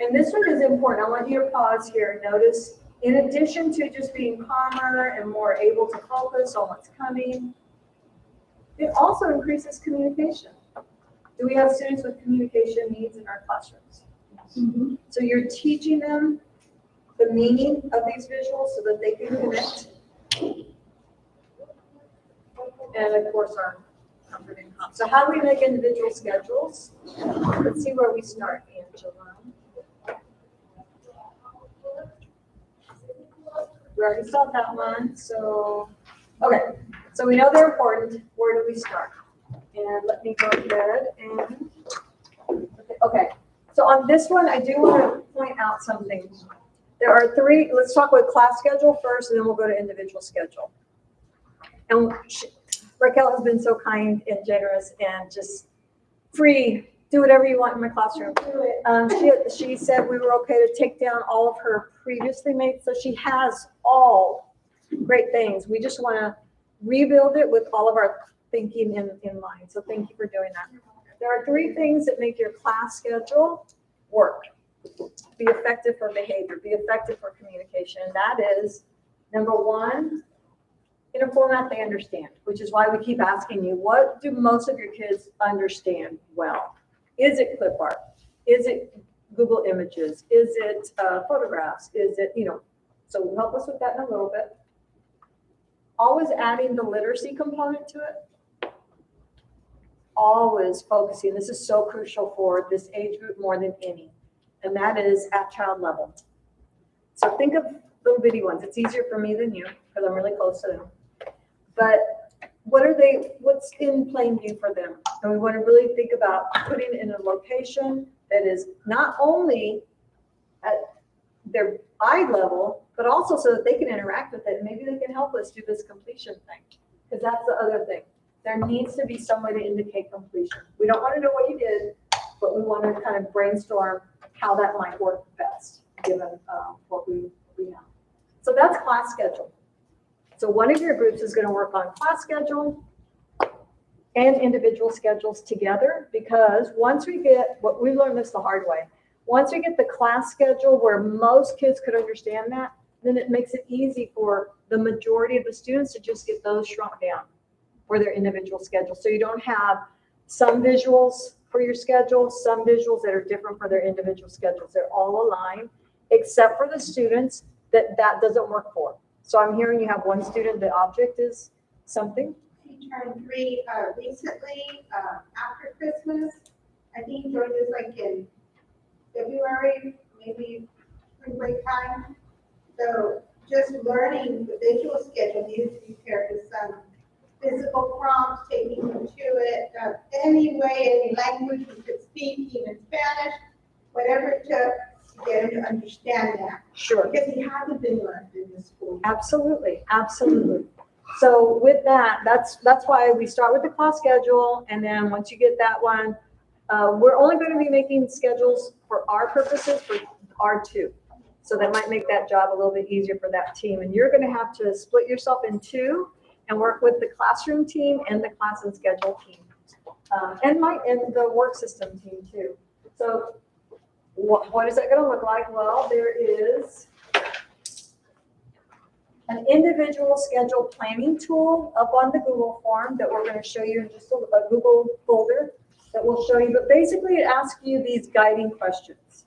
[SPEAKER 4] And this one is important. I want you to pause here and notice, in addition to just being calmer and more able to focus on what's coming, it also increases communication. Do we have students with communication needs in our classrooms? Mm-hmm. So you're teaching them the meaning of these visuals so that they can connect. And of course, our comfort and calm. So how do we make individual schedules? Let's see where we start, Angela. We already saw that one, so, okay. So we know they're important. Where do we start? And let me go ahead and, okay. So on this one, I do want to point out something. There are three, let's talk about class schedule first, and then we'll go to individual schedule. And Raquel has been so kind and generous and just free, do whatever you want in my classroom. She said we were okay to take down all of her previously made, so she has all great things. We just want to rebuild it with all of our thinking in mind. So thank you for doing that. There are three things that make your class schedule work. Be effective for behavior, be effective for communication. And that is, number one, in a format they understand, which is why we keep asking you, what do most of your kids understand well? Is it clip art? Is it Google Images? Is it photographs? Is it, so help us with that in a little bit. Always adding the literacy component to it. Always focusing. This is so crucial for this age group more than any. And that is at child level. So think of little bitty ones. It's easier for me than you because I'm really close to them. But what's in plain view for them? And we want to really think about putting it in a location that is not only at their eye level, but also so that they can interact with it. And maybe they can help us do this completion thing. Because that's the other thing. There needs to be some way to indicate completion. We don't want to know what you did, but we want to kind of brainstorm how that might work best, given what we know. So that's class schedule. So one of your groups is going to work on class schedule and individual schedules together, because once we get, we learned this the hard way, once we get the class schedule where most kids could understand that, then it makes it easy for the majority of the students to just get those shrunk down for their individual schedules. So you don't have some visuals for your schedule, some visuals that are different for their individual schedules. They're all aligned, except for the students that doesn't work for. So I'm hearing you have one student, the object is something.
[SPEAKER 1] He turned 3 recently, after Christmas. I think Georgia's like in February, maybe spring break time. So just learning the visual schedule needed to be paired with some physical prompts, taking him to it, any way, any language we could speak, even Spanish, whatever it took to get him to understand that.
[SPEAKER 4] Sure.
[SPEAKER 1] Because he hasn't been learned in the school.
[SPEAKER 4] Absolutely, absolutely. So with that, that's why we start with the class schedule, and then once you get that one, we're only going to be making schedules for our purposes for R2. So that might make that job a little bit easier for that team. And you're going to have to split yourself in two and work with the classroom team and the class and schedule team, and the work system team too. So what is that going to look like? Well, there is an individual schedule planning tool up on the Google form that we're going to show you in just a Google folder that we'll show you. But basically it asks you these guiding questions.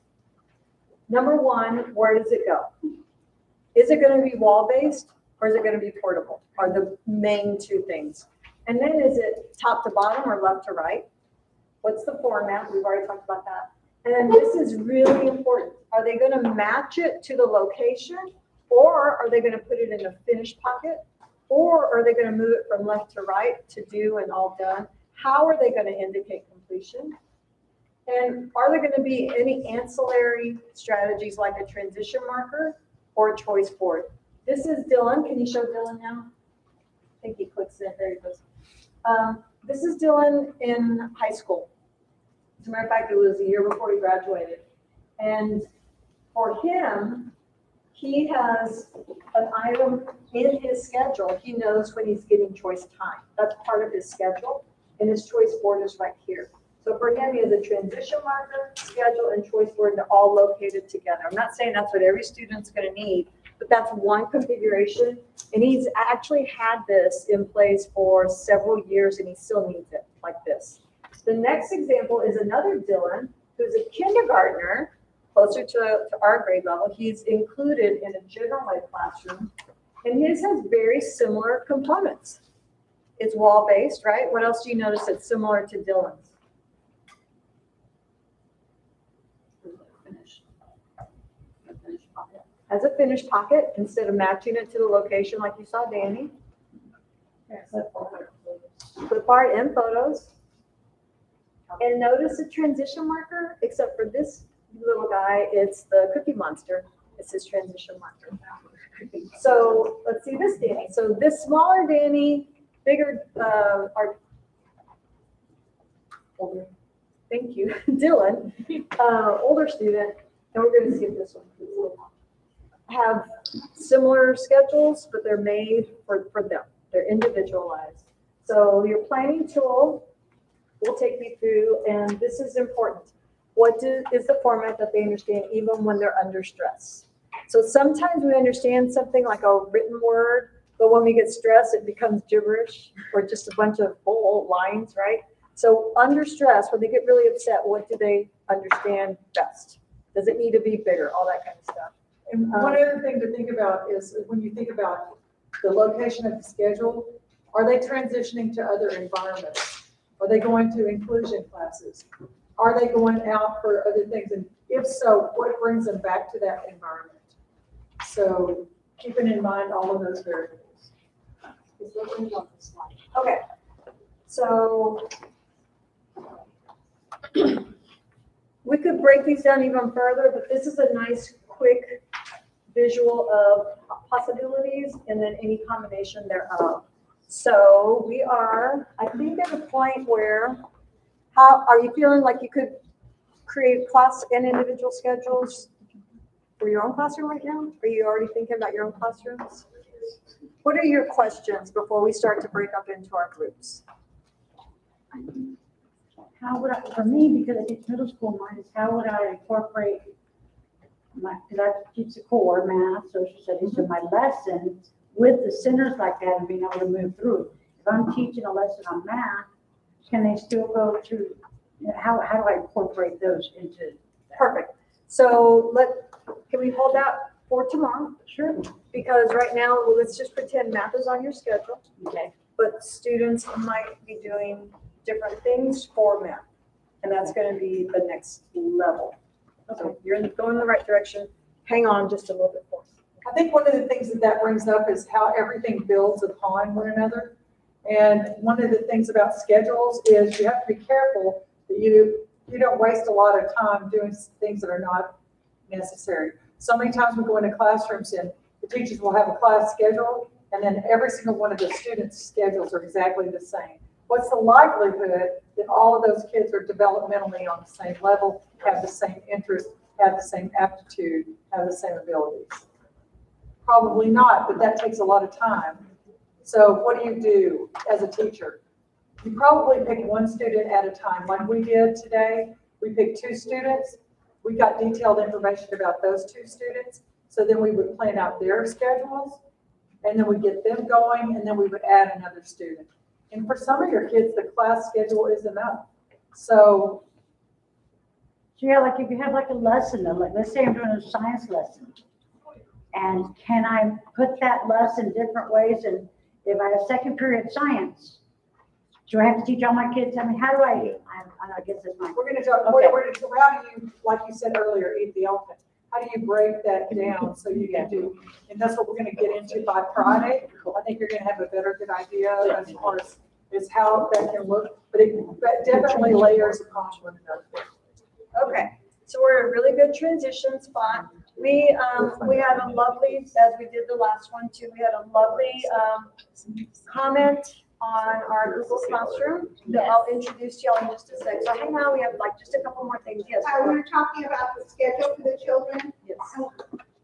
[SPEAKER 4] Number one, where does it go? Is it going to be wall-based or is it going to be portable? Are the main two things. And then is it top to bottom or left to right? What's the format? We've already talked about that. And this is really important. Are they gonna match it to the location? Or are they gonna put it in a finished pocket? Or are they gonna move it from left to right to do and all done? How are they gonna indicate completion? And are there gonna be any ancillary strategies like a transition marker or a choice board? This is Dylan. Can you show Dylan now? I think he clicks it. There he goes. This is Dylan in high school. As a matter of fact, it was a year before he graduated. And for him, he has an item in his schedule. He knows when he's getting choice time. That's part of his schedule. And his choice board is right here. So for him, he has a transition marker, schedule, and choice board. They're all located together. I'm not saying that's what every student's going to need, but that's one configuration. And he's actually had this in place for several years, and he still needs it like this. The next example is another Dylan, who's a kindergartner, closer to our grade level. He's included in a general ed classroom, and his has very similar components. It's wall-based, right? What else do you notice that's similar to Dylan's? Has a finished pocket instead of matching it to the location like you saw Danny. Clip art and photos. And notice the transition marker, except for this little guy, it's the Cookie Monster. It's his transition marker. So let's see this Danny. So this smaller Danny, bigger, older, thank you, Dylan, older student, and we're gonna see if this one have similar schedules, but they're made for them. They're individualized. So your planning tool will take you through, and this is important. What is the format that they understand even when they're under stress? So sometimes we understand something like a written word, but when we get stressed, it becomes gibberish or just a bunch of full lines, right? So under stress, when they get really upset, what do they understand best? Does it need to be bigger? All that kind of stuff.
[SPEAKER 2] And one other thing to think about is when you think about the location of the schedule, are they transitioning to other environments? Are they going to inclusion classes? Are they going out for other things? And if so, what brings them back to that environment? So keeping in mind all of those variables.
[SPEAKER 4] Okay, so we could break these down even further, but this is a nice, quick visual of possibilities and then any combination thereof. So we are, I think, at a point where, how are you feeling like you could create class and individual schedules for your own classroom right now? Are you already thinking about your own classrooms? What are your questions before we start to break up into our groups?
[SPEAKER 5] How would I, for me, because I teach middle school, mine is how would I incorporate because I teach the core, math, social studies, so my lessons with the centers like that and being able to move through. If I'm teaching a lesson on math, can they still go to, how do I incorporate those into that?
[SPEAKER 4] Perfect. So can we hold that for tomorrow?
[SPEAKER 5] Sure.
[SPEAKER 4] Because right now, let's just pretend math is on your schedule,
[SPEAKER 5] Okay.
[SPEAKER 4] but students might be doing different things for math. And that's going to be the next level. So you're going in the right direction. Hang on just a little bit more.
[SPEAKER 2] I think one of the things that brings up is how everything builds upon one another. And one of the things about schedules is you have to be careful that you don't waste a lot of time doing things that are not necessary. So many times we go into classrooms and the teachers will have a class schedule, and then every single one of the students' schedules are exactly the same. What's the likelihood that all of those kids are developmentally on the same level, have the same interest, have the same aptitude, have the same abilities? Probably not, but that takes a lot of time. So what do you do as a teacher? You probably pick one student at a time. Like we did today, we picked 2 students. We got detailed information about those 2 students. So then we would plan out their schedules, and then we get them going, and then we would add another student. And for some of your kids, the class schedule is enough. So
[SPEAKER 5] yeah, like if you have like a lesson, like let's say I'm doing a science lesson, and can I put that lesson different ways? And if I have second period science, Do I have to teach all my kids? I mean, how do I guess that's my,
[SPEAKER 2] We're gonna talk,
[SPEAKER 5] Okay.
[SPEAKER 2] how do you, like you said earlier, eat the elephant? How do you break that down so you can do, and that's what we're gonna get into by Friday. I think you're gonna have a better good idea as far as how that can look, but definitely layers upon one another.
[SPEAKER 4] Okay, so we're at a really good transition spot. We had a lovely, as we did the last one too, we had a lovely, comment on our Google Classroom that I'll introduce to y'all in just a sec. So hang on, we have like just a couple more things. Yes.
[SPEAKER 1] We were talking about the schedule for the children.
[SPEAKER 4] Yes.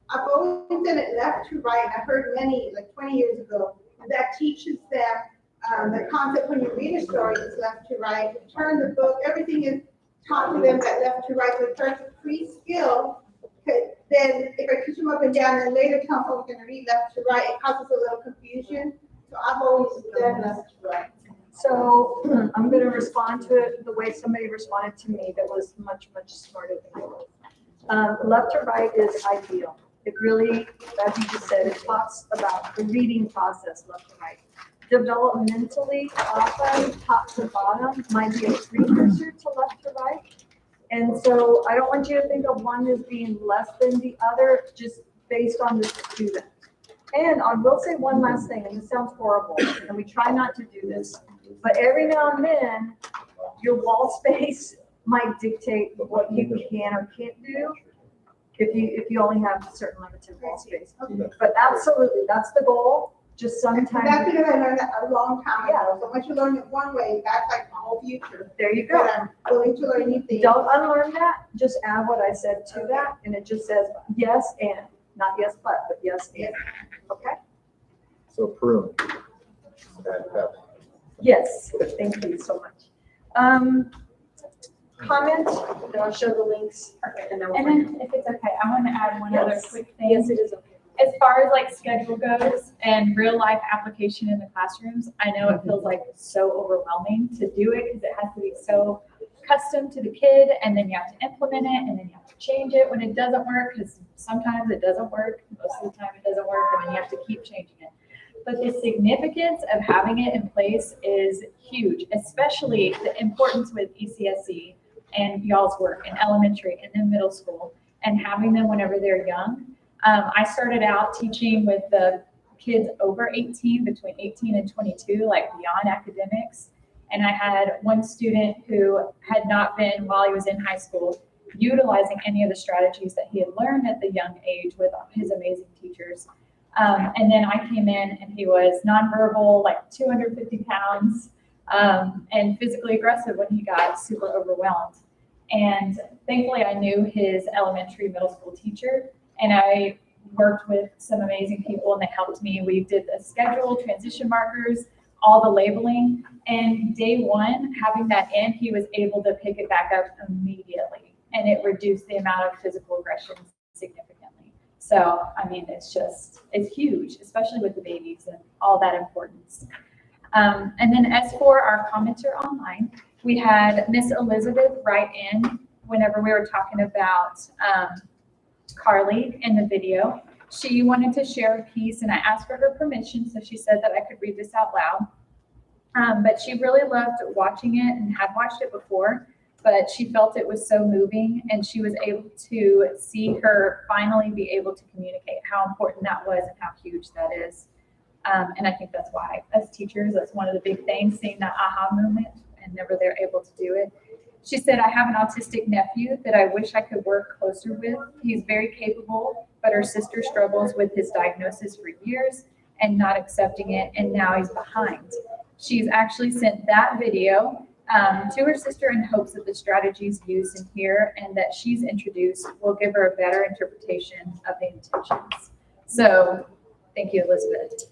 [SPEAKER 1] I've always done it left to right. I heard many, like 20 years ago, that teaches them the concept when you read a story is left to right. You turn the book, everything is taught to them that left to right. So it starts a free skill. Then if I teach them up and down and later tell them, oh, we're going to read left to right, it causes a little confusion. So I've always done left to right.
[SPEAKER 4] So I'm gonna respond to it the way somebody responded to me that was much, much smarter than I was. Left to right is ideal. It really, as you just said, it talks about the reading process, left to right. Developmentally, often top to bottom might be a precursor to left to right. And so I don't want you to think of one as being less than the other, just based on the student. And I will say one last thing, and this sounds horrible, and we try not to do this, but every now and then, your wall space might dictate what you can or can't do if you only have a certain limited wall space. But absolutely, that's the goal, just
[SPEAKER 1] That's
[SPEAKER 4] sometimes,
[SPEAKER 1] because I learned that a long time ago. So once you learn it one way, that's like my whole future.
[SPEAKER 4] there you go.
[SPEAKER 1] But I'm willing to learn new things.
[SPEAKER 4] Don't unlearn that, just add what I said to that, and it just says yes and, not yes but yes and, okay?
[SPEAKER 7] So prune.
[SPEAKER 4] Yes, thank you so much. Comment, then I'll show the links. And then we'll.
[SPEAKER 3] And then if it's okay, I want to add one other
[SPEAKER 4] Yes.
[SPEAKER 3] quick thing.
[SPEAKER 4] Yes, it is okay.
[SPEAKER 3] As far as like schedule goes and real life application in the classrooms, I know it feels like so overwhelming to do it because it has to be so custom to the kid, and then you have to implement it, and then you have to change it when it doesn't work, because sometimes it doesn't work, most of the time it doesn't work, and then you have to keep changing it. But the significance of having it in place is huge, especially the importance with ECSE and y'all's work in elementary and then middle school, and having them whenever they're young. I started out teaching with the kids over 18, between 18 and 22, like beyond academics. And I had one student who had not been, while he was in high school, utilizing any of the strategies that he had learned at the young age with his amazing teachers. And then I came in and he was nonverbal, like 250 pounds, and physically aggressive when he got super overwhelmed. And thankfully I knew his elementary, middle school teacher, and I worked with some amazing people and they helped me. We did the schedule, transition markers, all the labeling. And day one, having that in, he was able to pick it back up immediately. And it reduced the amount of physical aggression significantly. So, I mean, it's huge, especially with the babies and all that importance. And then as for our commenter online, we had Miss Elizabeth write in whenever we were talking about Carly in the video. She wanted to share a piece and I asked for her permission, so she said that I could read this out loud. But she really loved watching it and had watched it before, but she felt it was so moving and she was able to see her finally be able to communicate how important that was and how huge that is. And I think that's why, as teachers, that's one of the big things, seeing that aha moment and never they're able to do it. She said, I have an autistic nephew that I wish I could work closer with. He's very capable, but her sister struggles with his diagnosis for years and not accepting it, and now he's behind. She's actually sent that video to her sister in hopes that the strategies used in here and that she's introduced will give her a better interpretation of the intentions. So thank you, Elizabeth.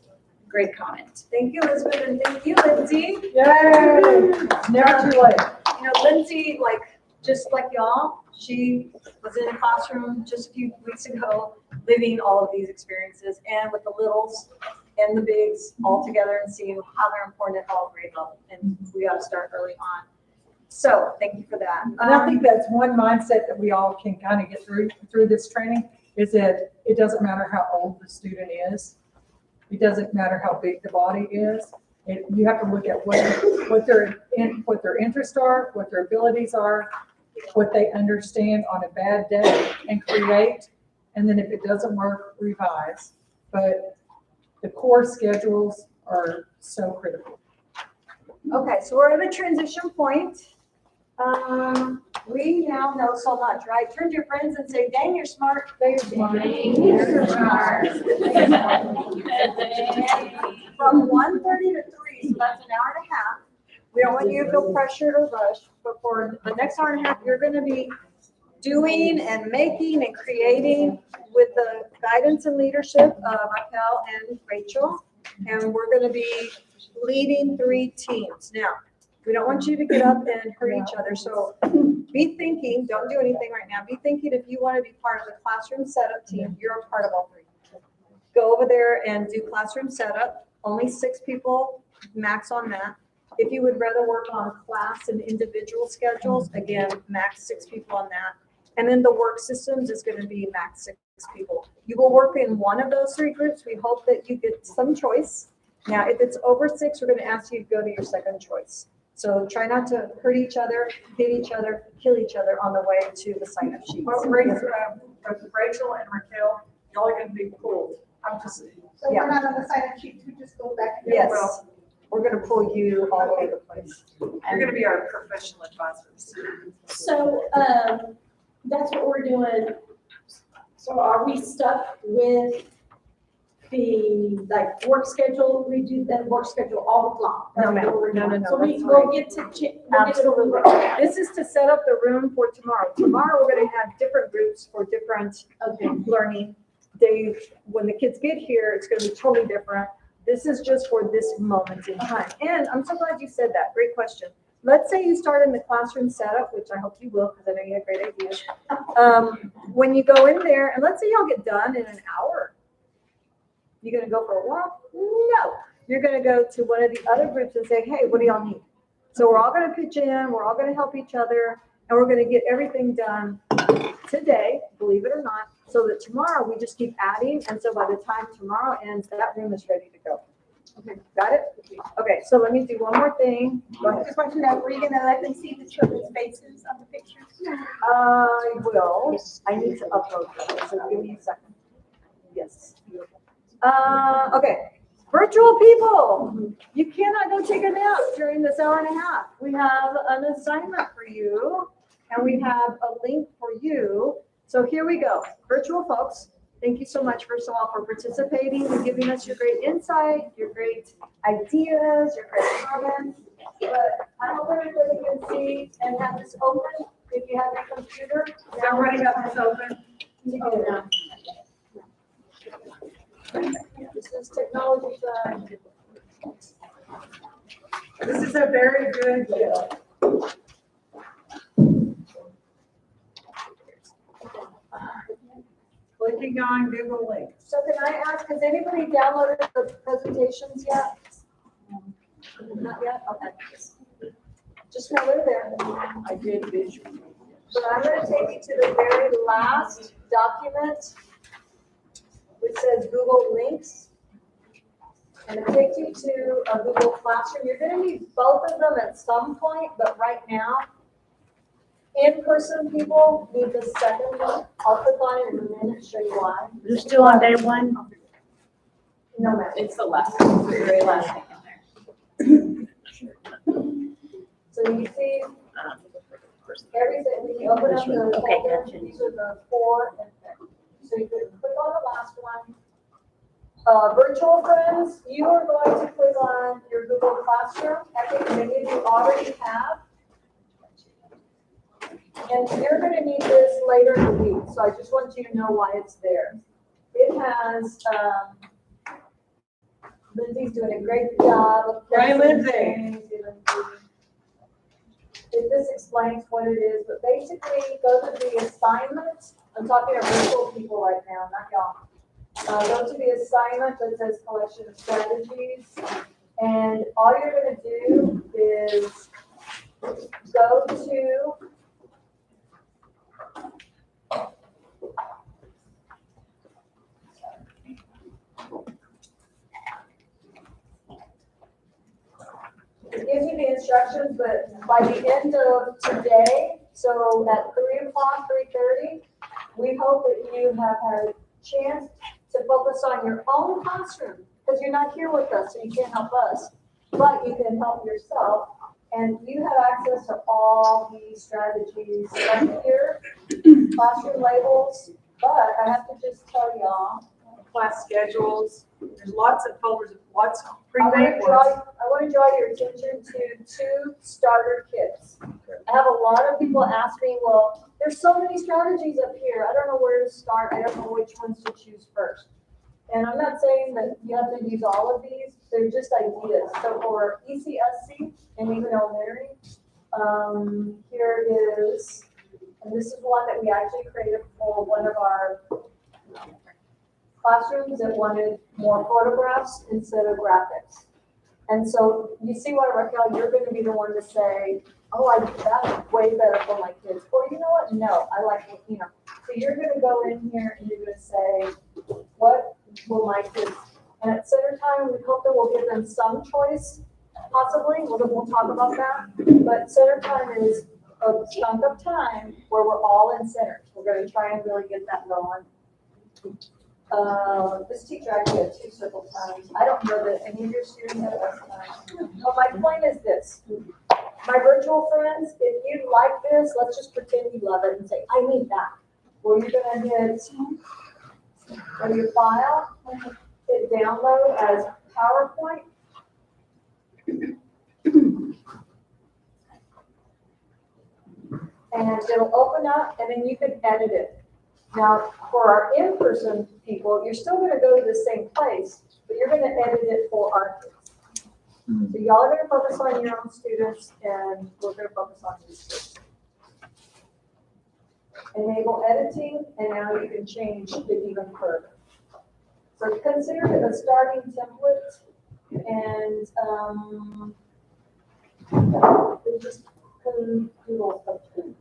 [SPEAKER 3] Great comment.
[SPEAKER 4] Thank you, Elizabeth, and thank you, Lindsay.
[SPEAKER 2] Yay! Never too late.
[SPEAKER 4] You know, Lindsay, like, just like y'all, she was in a classroom just a few weeks ago, living all of these experiences, and with the littles and the bigs all together and seeing how they're important at all grade level. And we got to start early on. So thank you for that.
[SPEAKER 2] And I think that's one mindset that we all can kind of get through this training, is that it doesn't matter how old the student is. It doesn't matter how big the body is. You have to look at what their interests are, what their abilities are, what they understand on a bad day, and create. And then if it doesn't work, revise. But the core schedules are so critical.
[SPEAKER 4] Okay, so we're at a transition point. We now know so much, right? Turn to your friends and say, dang, you're smart. You're smart. From 1:30 to 3, so that's an hour and a half. We don't want you to feel pressured or rushed, but for the next hour and a half, you're gonna be doing and making and creating with the guidance and leadership of Raquel and Rachel. And we're gonna be leading 3 teams. Now, we don't want you to get up and hurt each other, so be thinking, don't do anything right now, be thinking if you wanna be part of the classroom setup team, you're a part of all 3. Go over there and do classroom setup, only 6 people, max on that. If you would rather work on class and individual schedules, again, max 6 people on that. And then the work systems is gonna be max 6 people. You will work in one of those 3 groups. We hope that you get some choice. Now, if it's over 6, we're gonna ask you to go to your second choice. So try not to hurt each other, hit each other, kill each other on the way to the sign-up sheets.
[SPEAKER 2] Well, Rachel and Raquel, y'all are gonna be pulled. I'm just,
[SPEAKER 1] So we're not on the sign-up sheet, we just go back. and-
[SPEAKER 4] Yes, we're gonna pull you all over the place.
[SPEAKER 2] you're gonna be our professional advisors.
[SPEAKER 8] So, that's what we're doing. So are we stuck with the, like, work schedule? We do that work schedule all the long?
[SPEAKER 4] No, ma'am. No.
[SPEAKER 8] So
[SPEAKER 4] That's
[SPEAKER 8] we'll get to, we'll get to the.
[SPEAKER 4] This is to set up the room for tomorrow. Tomorrow, we're gonna have different groups for different learning days. When the kids get here, it's gonna be totally different. This is just for this moment in time. And I'm so glad you said that. Great question. Let's say you start in the classroom setup, which I hope you will, because I know you have great ideas. When you go in there, and let's say y'all get done in an hour, you gonna go for a walk? No. You're gonna go to one of the other groups and say, hey, what do y'all need? So we're all gonna pitch in, we're all gonna help each other, and we're gonna get everything done today, believe it or not, so that tomorrow we just keep adding, and so by the time tomorrow ends, that room is ready to go. Okay, got it? Okay, so let me do one more thing. Go
[SPEAKER 1] I
[SPEAKER 4] ahead.
[SPEAKER 1] just want to know, were you gonna let them see the children's faces on the pictures?
[SPEAKER 4] I will. I need to upload them, so give me a second. Yes. Okay. Virtual people, you cannot go take a nap during this hour and a half. We have an assignment for you, and we have a link for you. So here we go. Virtual folks, thank you so much, first of all, for participating and giving us your great insight, your great ideas, your great comments. But I hope everybody can see and have this open. If you have your computer.
[SPEAKER 2] Everybody got this open?
[SPEAKER 4] Oh, no. This is technology time.
[SPEAKER 2] This is a very good deal. Clicking on Google Link.
[SPEAKER 4] So can I ask, has anybody downloaded the presentations yet? Not yet? Okay. Just know they're there.
[SPEAKER 5] I did visual.
[SPEAKER 4] So I'm gonna take you to the very last document, which says Google Links. And it takes you to a Google Classroom. You're gonna need both of them at some point, but right now, in-person people need the second one. I'll click on it in a minute, show you why.
[SPEAKER 5] You're still on day 1?
[SPEAKER 4] No matter.
[SPEAKER 6] It's the last, the very last thing in there.
[SPEAKER 4] So you see, everything, when you open up the
[SPEAKER 5] Okay,
[SPEAKER 4] folder,
[SPEAKER 5] gotcha.
[SPEAKER 4] these are the 4 and 5. So you can click on the last one. Virtual friends, you are going to click on your Google Classroom. I think many of you already have. And you're gonna need this later in the week, so I just want you to know why it's there. It has, Lindsay's doing a great job of.
[SPEAKER 2] Right, Lindsay.
[SPEAKER 4] This explains what it is, but basically go to the assignment. I'm talking to virtual people right now, not y'all. Go to the assignment that says collection of strategies. And all you're gonna do is go to instructions, but by the end of today, so at 3:00, 3:30, we hope that you have had a chance to focus on your own classroom, because you're not here with us, so you can't help us, but you can help yourself. And you have access to all these strategies right here, classroom labels, but I have to just tell y'all,
[SPEAKER 2] Class schedules, there's lots of folders, lots of
[SPEAKER 4] I
[SPEAKER 2] pre-made ones.
[SPEAKER 4] want to draw your attention to 2 starter kits. I have a lot of people ask me, well, there's so many strategies up here. I don't know where to start. I don't know which ones to choose first. And I'm not saying that you have to use all of these. They're just ideas. So for ECSC and even elementary, here is, and this is one that we actually created for one of our classrooms that wanted more photographs instead of graphics. And so you see why, Raquel, you're going to be the one to say, oh, that's way better for my kids. Or you know what? No, I like, you know. So you're going to go in here and you're going to say, what will my kids, and at center time, we hope that we'll give them some choice, possibly. We'll talk about that. But center time is a chunk of time where we're all in center. We're going to try and really get that going. This teacher actually had 2 circle times. I don't know that any of your students have that time. But my point is this. My virtual friends, if you like this, let's just pretend you love it and say, I need that. Well, you're going to hit, go to your file, hit download as PowerPoint. And it'll open up and then you can edit it. Now, for our in-person people, you're still going to go to the same place, but you're going to edit it for our kids. So y'all are going to focus on your own students, and we're going to focus on these kids. Enable editing, and now you can change it even further. So consider it a starting template, and just Google something.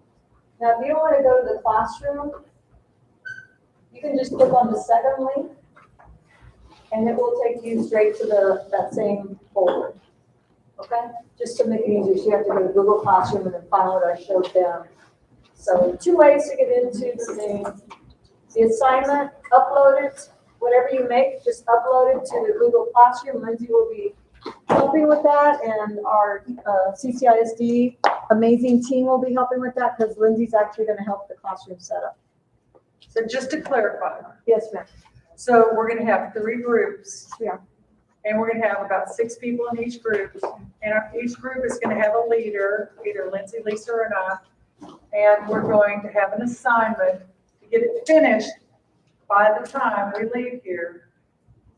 [SPEAKER 4] Now, if you don't want to go to the classroom, you can just click on the second link, and it will take you straight to that same folder. Okay? Just to make it easier, so you have to go to Google Classroom and then find what I showed them. So 2 ways to get into the assignment, upload it, whatever you make, just upload it to the Google Classroom. Lindsay will be helping with that, and our CCISD amazing team will be helping with that, because Lindsay's actually going to help the classroom setup.
[SPEAKER 2] So just to clarify,
[SPEAKER 4] Yes, ma'am.
[SPEAKER 2] so we're going to have 3 groups.
[SPEAKER 4] Yeah.
[SPEAKER 2] And we're going to have about 6 people in each group. And each group is going to have a leader, either Lindsay, Lisa, or I. And we're going to have an assignment to get it finished by the time we leave here.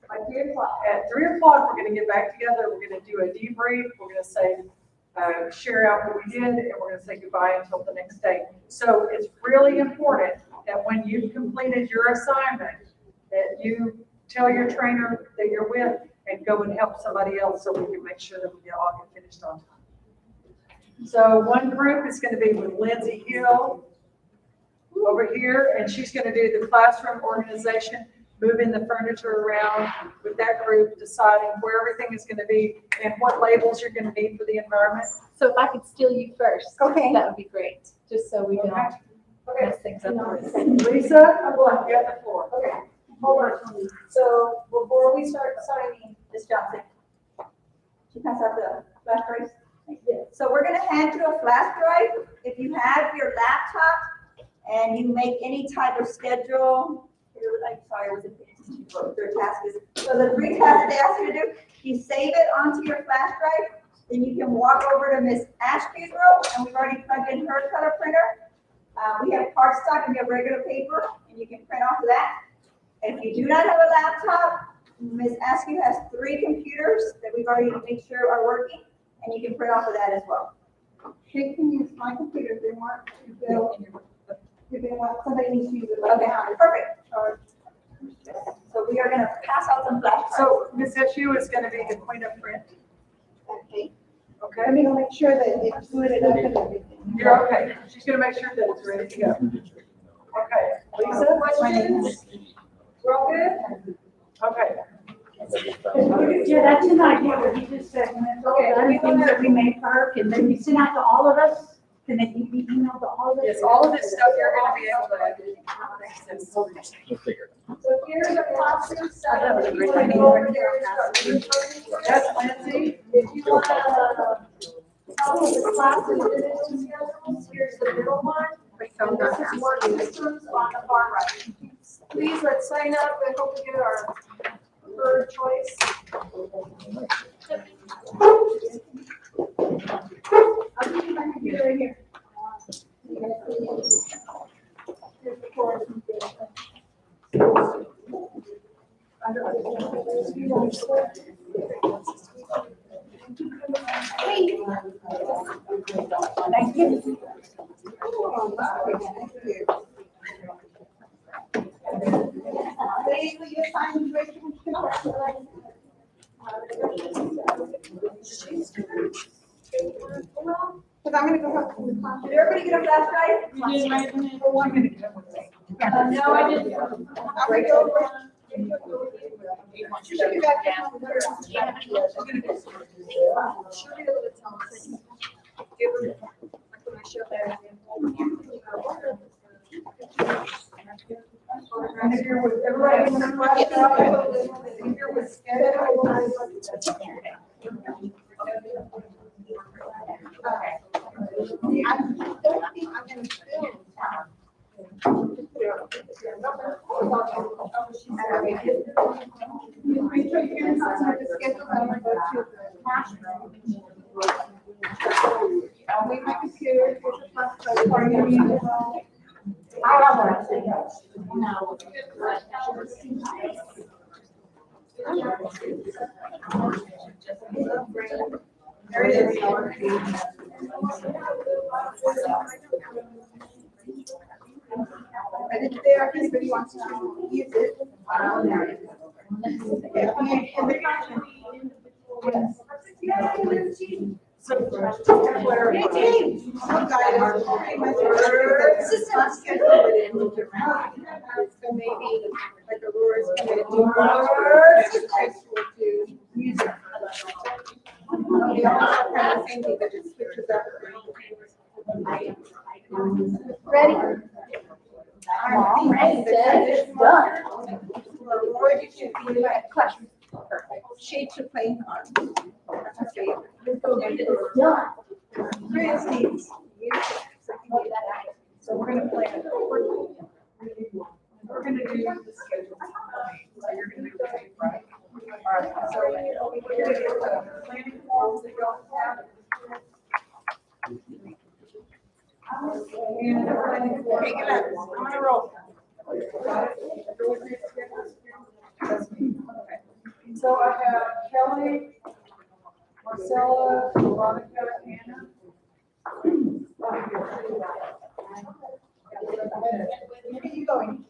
[SPEAKER 4] By 3 o'clock.
[SPEAKER 2] At 3 o'clock, we're going to get back together. We're going to do a debrief. We're going to say, share out what we did, and we're going to say goodbye until the next day. So it's really important that when you've completed your assignment, that you tell your trainer that you're with and go and help somebody else, so we can make sure that we all get finished on time. So one group is going to be with Lindsay Hill over here, and she's going to do the classroom organization, moving the furniture around with that group, deciding where everything is going to be and what labels you're going to need for the environment.
[SPEAKER 3] So if I could steal you first,
[SPEAKER 1] Okay.
[SPEAKER 3] that would be great, just so we don't
[SPEAKER 4] Okay.
[SPEAKER 3] mess things up.
[SPEAKER 2] Lisa, I'm going to get the floor.
[SPEAKER 4] Okay, hold on. So before we start signing,
[SPEAKER 1] Ms. Johnson. She pass out the flash drives?
[SPEAKER 4] Yes.
[SPEAKER 1] So we're gonna hand you a flash drive. If you have your laptop and you make any type of schedule, I'm sorry, I wasn't paying attention to what their task is. So the 3 tasks they ask you to do, you save it onto your flash drive, then you can walk over to Miss Ashby's room, and we've already plugged in her color printer. We have cardstock and we have regular paper, and you can print off of that. If you do not have a laptop, Ms. Askew has 3 computers that we've already made sure are working, and you can print off of that as well. They can use my computer if they want. If they want, somebody needs to use it. Okay, perfect. So we are gonna pass out some flash drives.
[SPEAKER 2] So Ms. Eshu is going to be the queen of print.
[SPEAKER 1] Okay.
[SPEAKER 2] Okay?
[SPEAKER 1] Let me go make sure that it's booted up and everything.
[SPEAKER 2] You're okay. She's going to make sure that it's ready to go. Okay. Lisa,
[SPEAKER 4] questions? We're all good?
[SPEAKER 2] okay.
[SPEAKER 5] Yeah, that's an idea, what he just said, and it's all the other things that we made for her, can they be sent out to all of us? Can they be emailed to all of us?
[SPEAKER 2] Yes, all of this stuff you're gonna be able to.
[SPEAKER 7] We'll figure it out.
[SPEAKER 4] So here's a classroom
[SPEAKER 5] I thought it was a
[SPEAKER 4] setup.
[SPEAKER 5] great
[SPEAKER 4] You wanna
[SPEAKER 5] idea.
[SPEAKER 4] go over there and start reading?
[SPEAKER 2] That's Lindsay.
[SPEAKER 4] If you wanna, follow the class and division schedules, here's the middle one. And this is work systems on the far right. Please, let's sign up and hope to get our third choice. I'll give you my computer right here. Here's the course.
[SPEAKER 5] Thank you.
[SPEAKER 1] Lee, will you sign Rachel? Because I'm gonna go help.
[SPEAKER 4] Did everybody get a flashlight?
[SPEAKER 3] You did right in it.
[SPEAKER 2] Oh, I'm gonna get with me.
[SPEAKER 3] No, I didn't.
[SPEAKER 1] I'm gonna go over. You should be back down.
[SPEAKER 4] She'll be able to tell us. Give her, like when I show her.
[SPEAKER 2] And if you're with everybody in the flashlight, if you're with schedule.
[SPEAKER 1] I don't think I'm gonna film. I'll leave my computer.
[SPEAKER 5] I have one.
[SPEAKER 1] There it is. And it's there if anybody wants to use it. Some guidance, pretty much it's not scheduled, but it moves around. So maybe like Aurora's gonna do. To use it. They all have kind of the same thing, but it switches up.
[SPEAKER 8] Ready?
[SPEAKER 1] All right,
[SPEAKER 8] Set, done.
[SPEAKER 1] Aurora, you should be like classroom. Shade to playing cards. That's her favorite.
[SPEAKER 8] Done.
[SPEAKER 1] Chris needs.
[SPEAKER 2] So we're gonna plan. We're gonna do the schedule. So you're gonna do that, right? All right, so we're gonna get the planning forms that y'all have. And we're gonna go.
[SPEAKER 1] Pick it up. I'm gonna roll.
[SPEAKER 2] So I have Kelly, Marcella, Veronica, Anna.
[SPEAKER 1] Where are you going?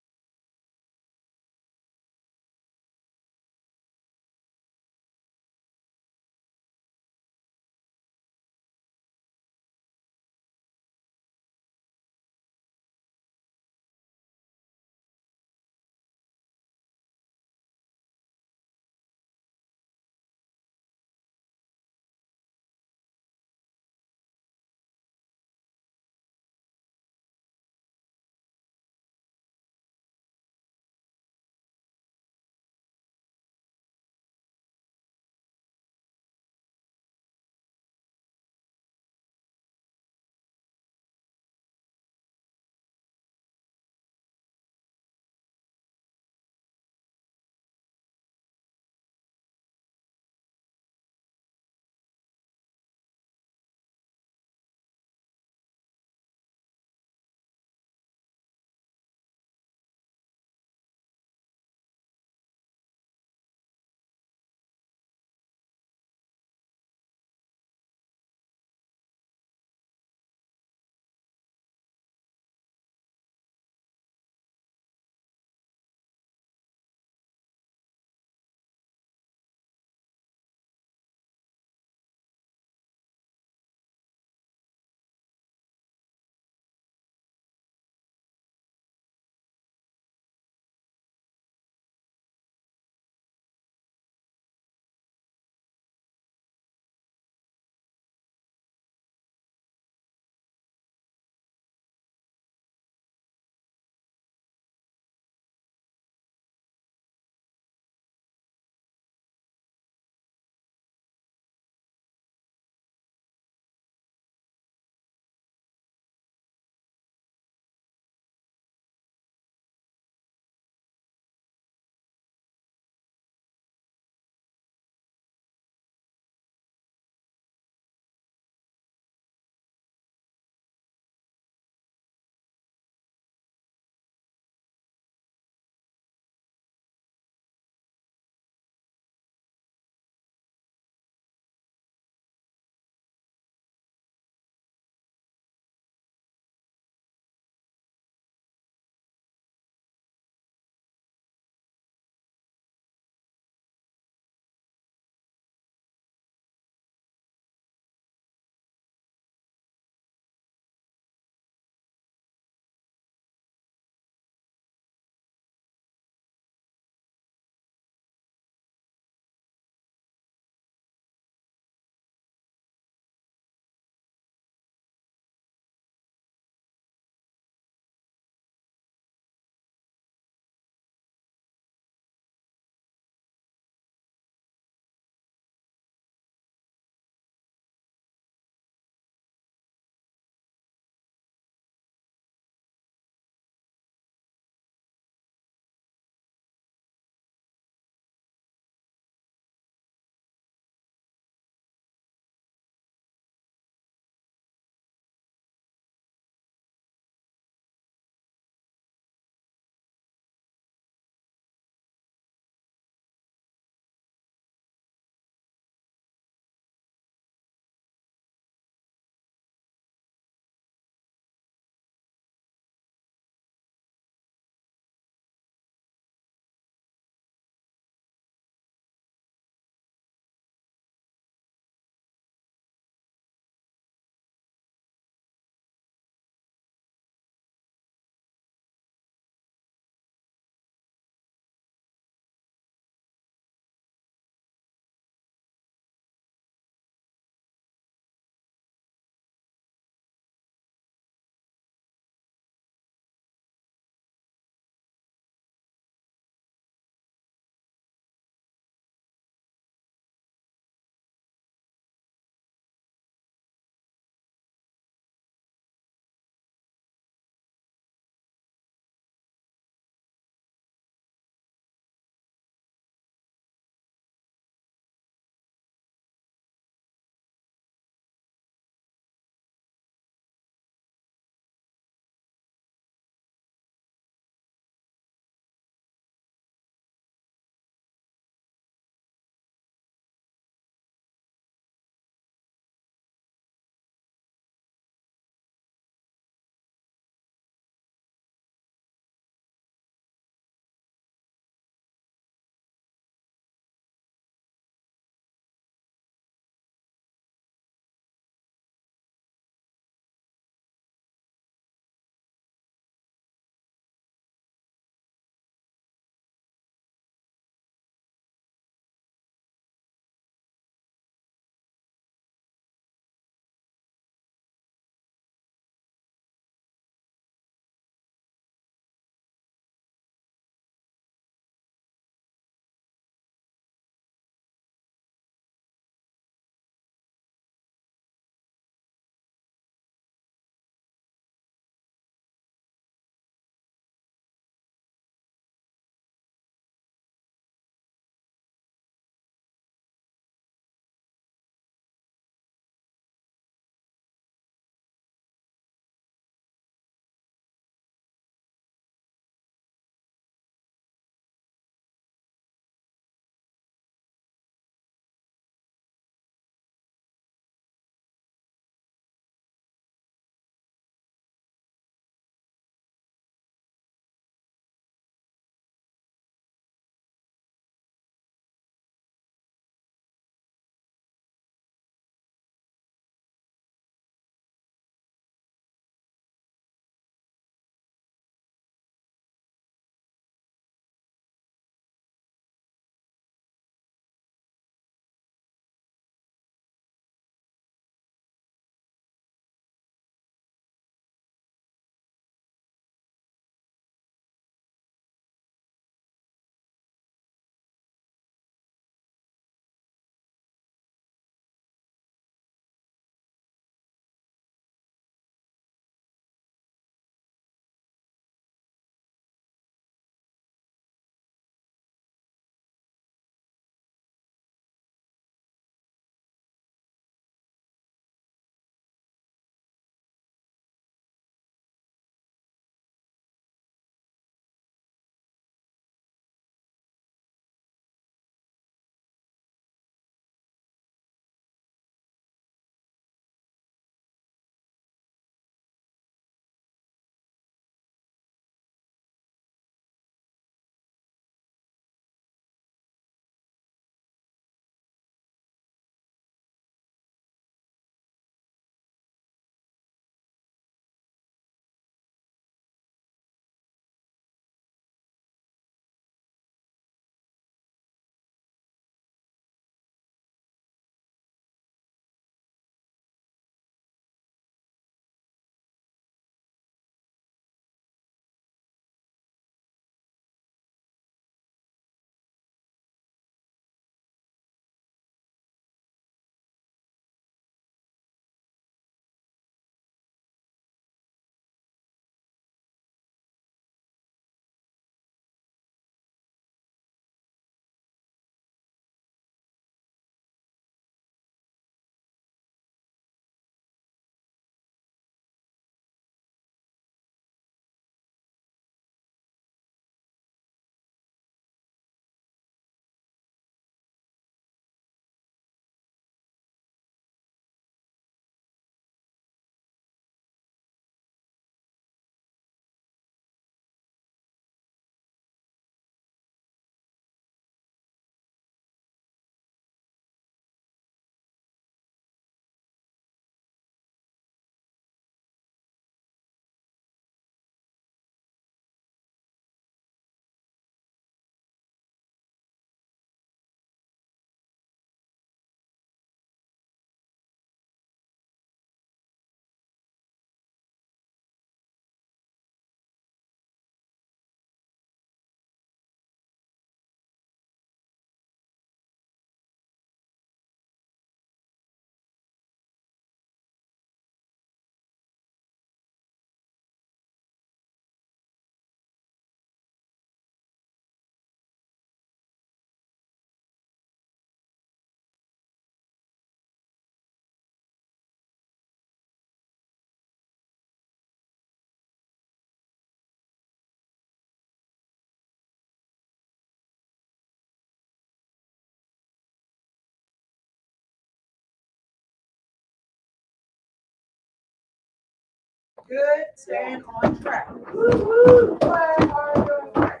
[SPEAKER 2] good, staying on track. Woo-hoo, glad are doing great.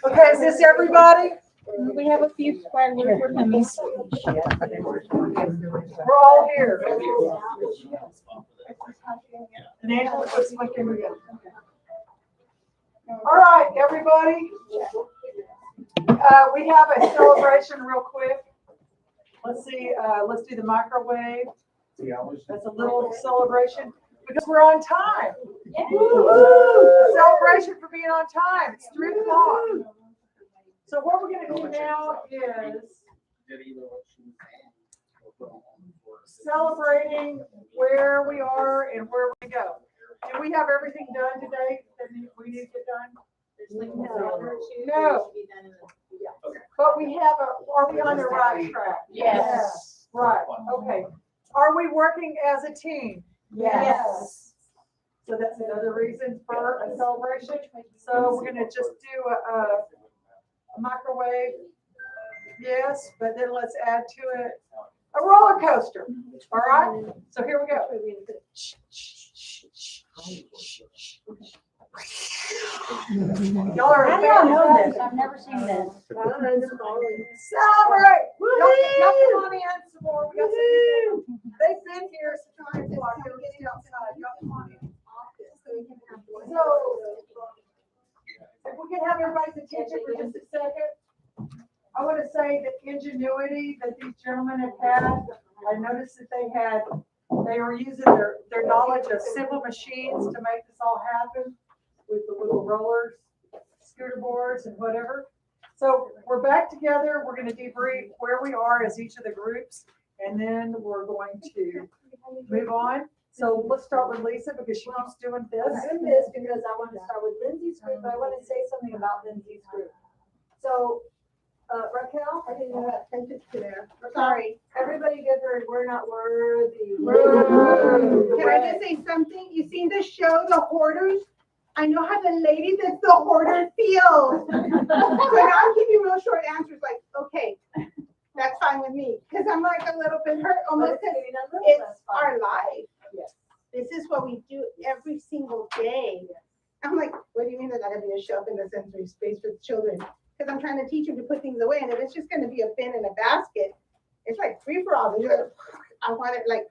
[SPEAKER 2] Okay, is this everybody?
[SPEAKER 3] We have a few squares for dummies.
[SPEAKER 2] We're all here. And Angela, let's look in again. All right, everybody. We have a celebration real quick. Let's see, let's do the microwave. That's a little celebration because we're on time. Woo-hoo! Celebration for being on time. It's 3:00. So what we're gonna do now is celebrating where we are and where we go. Do we have everything done today that we need to get done? No. But we have are we on the right track?
[SPEAKER 3] Yes.
[SPEAKER 2] Right, okay. Are we working as a team?
[SPEAKER 3] Yes.
[SPEAKER 2] So that's another reason for a celebration. So we're gonna just do a microwave. Yes, but then let's add to it a roller coaster. All right, so here we go. Y'all are.
[SPEAKER 5] How do y'all know this? I've never seen this.
[SPEAKER 2] Celebrate. Y'all come on in some more. We got some people. They've been here some time. They're just outside. Y'all come on in. So, if we can have everybody's attention for just a second. I want to say the ingenuity that these gentlemen have had. I noticed that they were using their knowledge of simple machines to make this all happen with the little rollers, scooter boards and whatever. So we're back together. We're going to debrief where we are as each of the groups, and then we're going to move on. So let's start with Lisa because she keeps doing this.
[SPEAKER 4] I'm doing this because I want to start with Lindsay's group, but I want to say something about Lindsay's group. So, Raquel, I didn't know that sentence to there.
[SPEAKER 1] Sorry.
[SPEAKER 4] Everybody give her, we're not worthy.
[SPEAKER 1] Can I just say something? You seen the show, The Hoarders? I know how the lady that's the hoarder feels. So now I'm giving you real short answers like, okay, that's fine with me. Because I'm like a little bit hurt almost because it's our life.
[SPEAKER 4] Yes.
[SPEAKER 1] This is what we do every single day. I'm like, what do you mean there's not going to be a shelf in the sensory space for the children? Because I'm trying to teach them to put things away. And if it's just going to be a bin and a basket, it's like free for all. I want it like,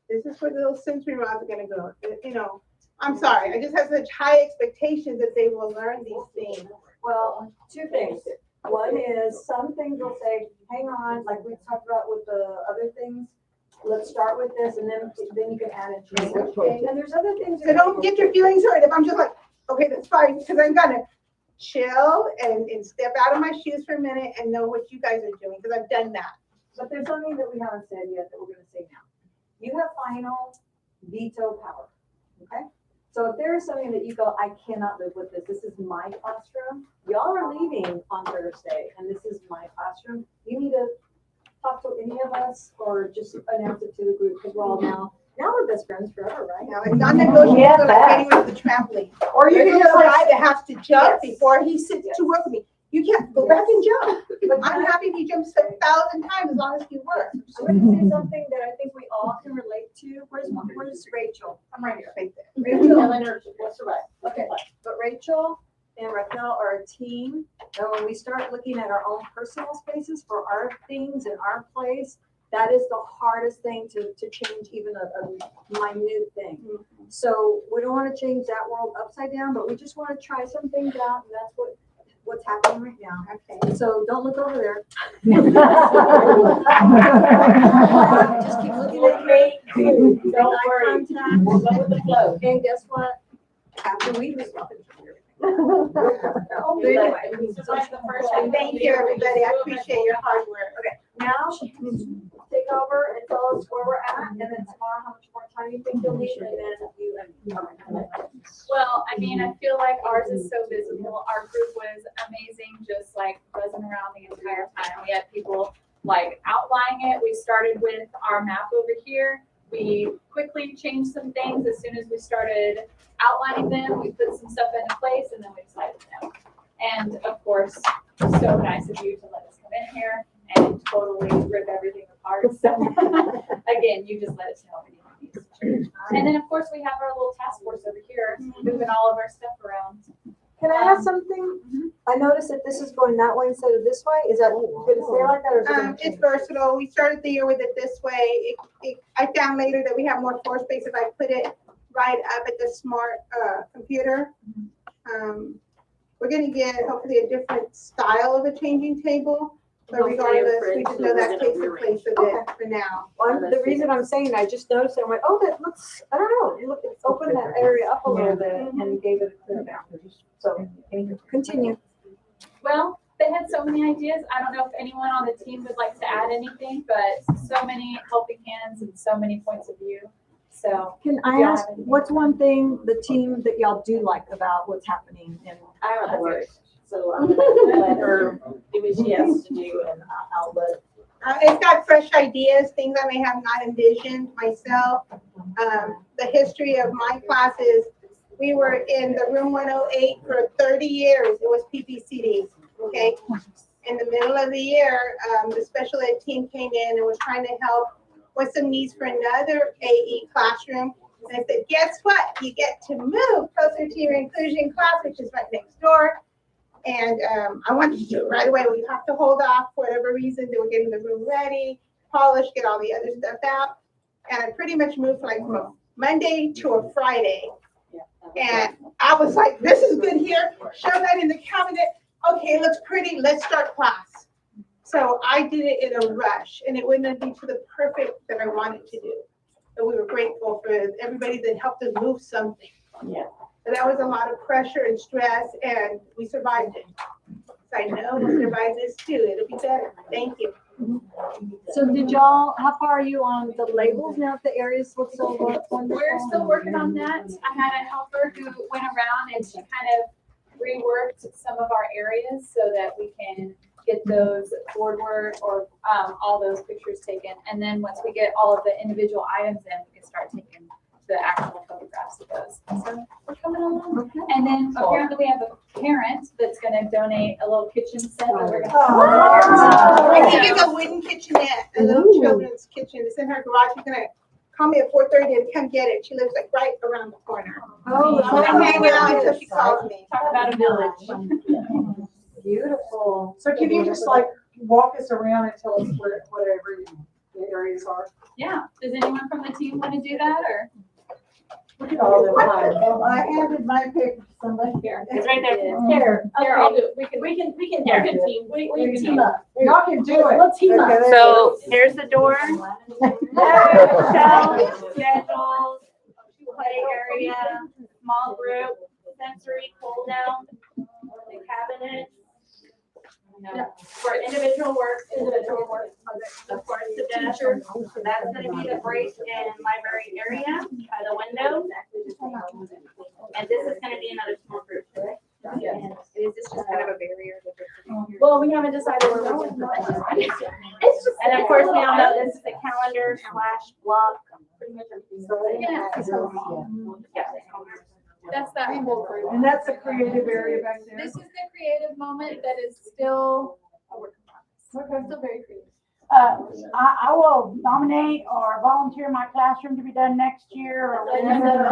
[SPEAKER 1] this is where the little sensory rods are going to go. You know, I'm sorry. I just have such high expectations that they will learn these things.
[SPEAKER 4] Well, two things. One is some things will say, hang on, like we talked about with the other things. Let's start with this and then you can add it to it. Okay. And there's other things.
[SPEAKER 1] So don't get your feelings hurt if I'm just like, okay, that's fine. Because I'm going to chill and step out of my shoes for a minute and know what you guys are doing. Because I've done that.
[SPEAKER 4] But there's something that we haven't said yet that we're going to say now. You have final veto power. Okay. So if there is something that you go, I cannot live with this. This is my classroom. Y'all are leaving on Thursday, and this is my classroom. You need to talk to any of us, or just announce it to the group because we're all now we're best friends forever, right?
[SPEAKER 1] Now, it's non-negotiable. Like getting rid of the trampoline.
[SPEAKER 2] Or you
[SPEAKER 1] There's
[SPEAKER 2] can
[SPEAKER 1] a
[SPEAKER 2] just
[SPEAKER 1] little
[SPEAKER 2] like,
[SPEAKER 1] guy that has to jump
[SPEAKER 4] Yes.
[SPEAKER 1] before he sits to work with me. You can't go back and jump. I'm happy if he jumps 1,000 times as long as he works.
[SPEAKER 4] I'm going to say something that I think we all can relate to. Where's Rachel?
[SPEAKER 1] I'm right here. Right there.
[SPEAKER 4] Rachel. What's the right? Okay, but Rachel and Raquel are a team. And when we start looking at our own personal spaces for our things and our place, that is the hardest thing to change, even a minute thing. So we don't want to change that world upside down, but we just want to try some things out, and that's what's happening right now.
[SPEAKER 1] Okay.
[SPEAKER 4] So don't look over there. Just keep looking at me. Don't worry. We'll go with the flow. And guess what? After we
[SPEAKER 1] Thank you, everybody. I appreciate your hard work.
[SPEAKER 4] Okay, now take over and tell us where we're at, and then tomorrow how much more time you think you'll need, and then you and
[SPEAKER 3] Well, I mean, I feel like ours is so visible. Our group was amazing, just like buzzing around the entire time. We had people like outlining it. We started with our map over here. We quickly changed some things as soon as we started outlining them. We put some stuff into place and then we decided them. And of course, so nice of you to let us come in here and totally rip everything apart. So again, you just let us know if anything needs to change. And then, of course, we have our little task force over here, moving all of our stuff around.
[SPEAKER 4] Can I ask something? I noticed that this is going that way instead of this way. Is that, did it stay like that or is it gonna
[SPEAKER 1] It's
[SPEAKER 4] change?
[SPEAKER 1] versatile. We started the year with it this way. I found later that we have more floor space if I put it right up at the smart, computer. We're gonna get hopefully a different style of a changing table, but regardless, we just know that takes the place of it for now.
[SPEAKER 4] Well, the reason I'm saying, I just noticed, it, I went, oh, that looks, I don't know, you look, it opened that area up a little bit and gave it a clear boundaries. So, continue.
[SPEAKER 3] Well, they had so many ideas. I don't know if anyone on the team would like to add anything, but so many helping hands and so many points of view. So
[SPEAKER 4] Can I
[SPEAKER 3] Yeah.
[SPEAKER 4] ask, what's one thing the team that y'all do like about what's happening in?
[SPEAKER 9] I don't work, so I'm gonna let her do what she has to do and I'll let.
[SPEAKER 1] It's got fresh ideas, things I may have not envisioned myself. The history of my classes, we were in the room 108 for 30 years. It was PPCD, okay? In the middle of the year, the special ed team came in and was trying to help with some needs for another AE classroom. And I said, guess what? You get to move closer to your inclusion class, which is right next door. And I wanted to do it right away. We have to hold off for whatever reason. They were getting the room ready, polish, get all the other stuff out. And I pretty much moved like from a Monday to a Friday. And I was like, this is good here. Show that in the cabinet. Okay, it looks pretty. Let's start class. So I did it in a rush, and it wouldn't be to the perfect that I wanted to do. But we were grateful for everybody that helped us move something.
[SPEAKER 9] Yeah.
[SPEAKER 1] But that was a lot of pressure and stress, and we survived it. So I know we'll survive this too. It'll be better. Thank you.
[SPEAKER 4] So did y'all, how far are you on the labels now, if the areas look so wonderful?
[SPEAKER 3] we're still working on that. I had a helper who went around and she kind of reworked some of our areas so that we can get those board work or all those pictures taken. And then once we get all of the individual items in, we can start taking the actual photographs of those. So we're coming along. And then apparently we have a parent that's gonna donate a little kitchen set that we're gonna.
[SPEAKER 1] I think it's a wooden kitchenette, a little children's kitchen. It's in her garage. She's gonna call me at 4:30 and come get it. She lives like right around the corner.
[SPEAKER 4] Oh,
[SPEAKER 1] So I'm hanging out until she calls me.
[SPEAKER 3] Talk about a village.
[SPEAKER 4] beautiful.
[SPEAKER 2] So can you just like walk us around and tell us whatever the areas are?
[SPEAKER 3] Yeah. Does anyone from the team want to do that or?
[SPEAKER 2] Look at all the
[SPEAKER 1] Well, I handed my paper to somebody here.
[SPEAKER 9] It's right there.
[SPEAKER 8] Here,
[SPEAKER 3] Here, I'll do it.
[SPEAKER 8] we can
[SPEAKER 3] Yeah.
[SPEAKER 8] team, we can team up.
[SPEAKER 2] Y'all can do it.
[SPEAKER 8] We'll team up.
[SPEAKER 2] Okay,
[SPEAKER 6] So here's the door. Shelves, schedules, play area, small group, sensory pull down, the cabinet. For individual work. Of course, the desk, that's gonna be the break and library area by the window. And this is gonna be another small group. And is this just kind of a barrier?
[SPEAKER 8] Well, we haven't decided where we're going. It's just.
[SPEAKER 6] And of course, we all know this is a calendar / block. Pretty much everything.
[SPEAKER 3] Yeah.
[SPEAKER 6] Yeah.
[SPEAKER 3] That's that whole group.
[SPEAKER 2] And that's the creative area back there.
[SPEAKER 3] This is the creative moment that is still a work in progress.
[SPEAKER 2] Okay.
[SPEAKER 3] Still very creative.
[SPEAKER 5] I will nominate or volunteer my classroom to be done next year or whenever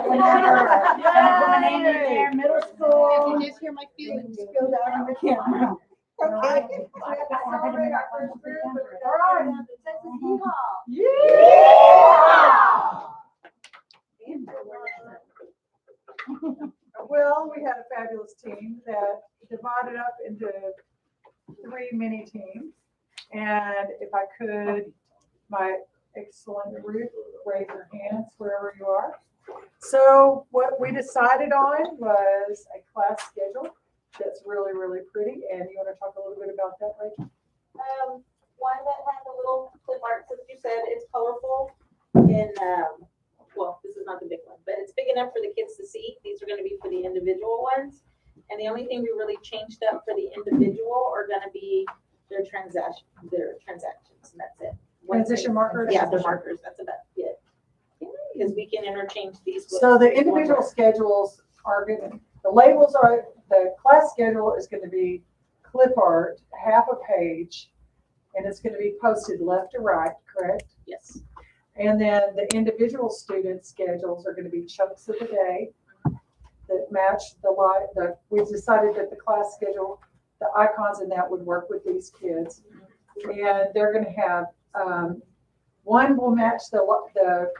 [SPEAKER 5] their middle
[SPEAKER 1] Did
[SPEAKER 5] school.
[SPEAKER 1] you just hear my feelings spilled out on the camera? Okay.
[SPEAKER 4] All right, the Texas Yeehaw.
[SPEAKER 2] Well, we had a fabulous team that divided up into 3 mini teams. And if I could, my excellent group, raise your hands wherever you are. So what we decided on was a class schedule that's really, really pretty. And you want to talk a little bit about that, Rachel?
[SPEAKER 9] One that has a little clip art, so you said it's colorful and, well, this is not the big one, but it's big enough for the kids to see. These are gonna be for the individual ones. And the only thing we really changed up for the individual are gonna be their transactions, and that's it.
[SPEAKER 2] Transition markers?
[SPEAKER 9] Yeah, the markers, that's about it. Because we can interchange these. with
[SPEAKER 2] So the individual schedules are good. The labels are, the class schedule is going to be clip art, half a page. and it's gonna be posted left to right, correct?
[SPEAKER 9] Yes.
[SPEAKER 2] And then the individual student schedules are gonna be chunks of the day that match we've decided that the class schedule, the icons in that would work with these kids. And they're gonna have, one will match the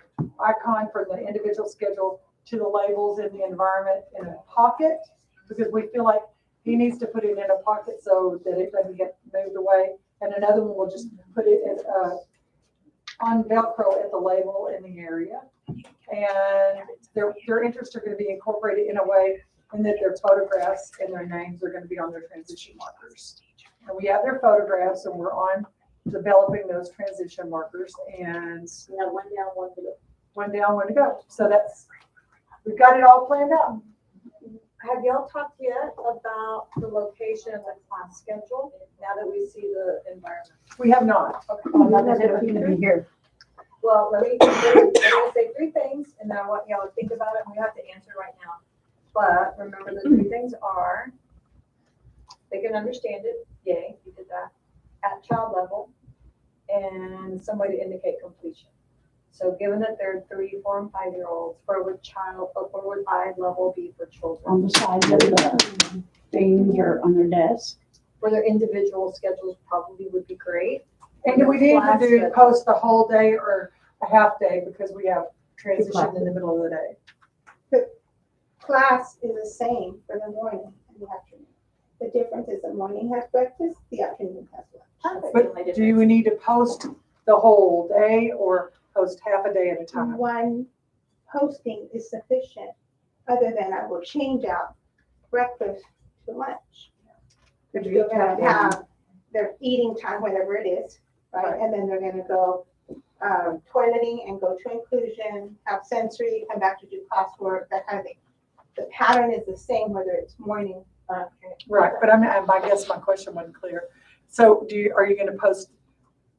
[SPEAKER 2] icon for the individual schedule to the labels in the environment in a pocket, because we feel like he needs to put it in a pocket so that it doesn't get moved away. And another one will just put it on Velcro at the label in the area. And their interests are gonna be incorporated in a way and that their photographs and their names are gonna be on their transition markers. And we have their photographs and we're on developing those transition markers, and
[SPEAKER 9] We have one down, one below.
[SPEAKER 2] one down, one to go. So we've got it all planned out.
[SPEAKER 4] Have y'all talked yet about the location of the class schedule, now that we see the environment?
[SPEAKER 2] We have not.
[SPEAKER 5] Oh, like I said, it's gonna be here.
[SPEAKER 4] Well, let me say three things, and then I want y'all to think about it, and we have to answer right now. But remember, the three things are, they can understand it, yay, you did that, at child level, and somebody to indicate completion. So given that they're 3, 4, and 5-year-olds, where would I level be for
[SPEAKER 5] On
[SPEAKER 4] children?
[SPEAKER 5] the side of the things or on their desk.
[SPEAKER 4] For their individual schedules probably would be great.
[SPEAKER 2] And do we need to
[SPEAKER 4] Class
[SPEAKER 2] do
[SPEAKER 4] schedule.
[SPEAKER 2] post the whole day or a half day because we have transition in the middle of the day?
[SPEAKER 1] Class is the same for the morning and the afternoon. The difference is the morning has breakfast, the afternoon has lunch.
[SPEAKER 2] But do we need to post the whole day or post half a day at a time?
[SPEAKER 1] One posting is sufficient, other than I will change out breakfast to lunch.
[SPEAKER 2] Could
[SPEAKER 1] They're gonna have their eating time, whatever it is, right? And then they're gonna go toileting and go to inclusion, have sensory, come back to do classwork, that kind of thing. The pattern is the same whether it's morning or afternoon.
[SPEAKER 2] Right, but I guess my question wasn't clear. So are you gonna post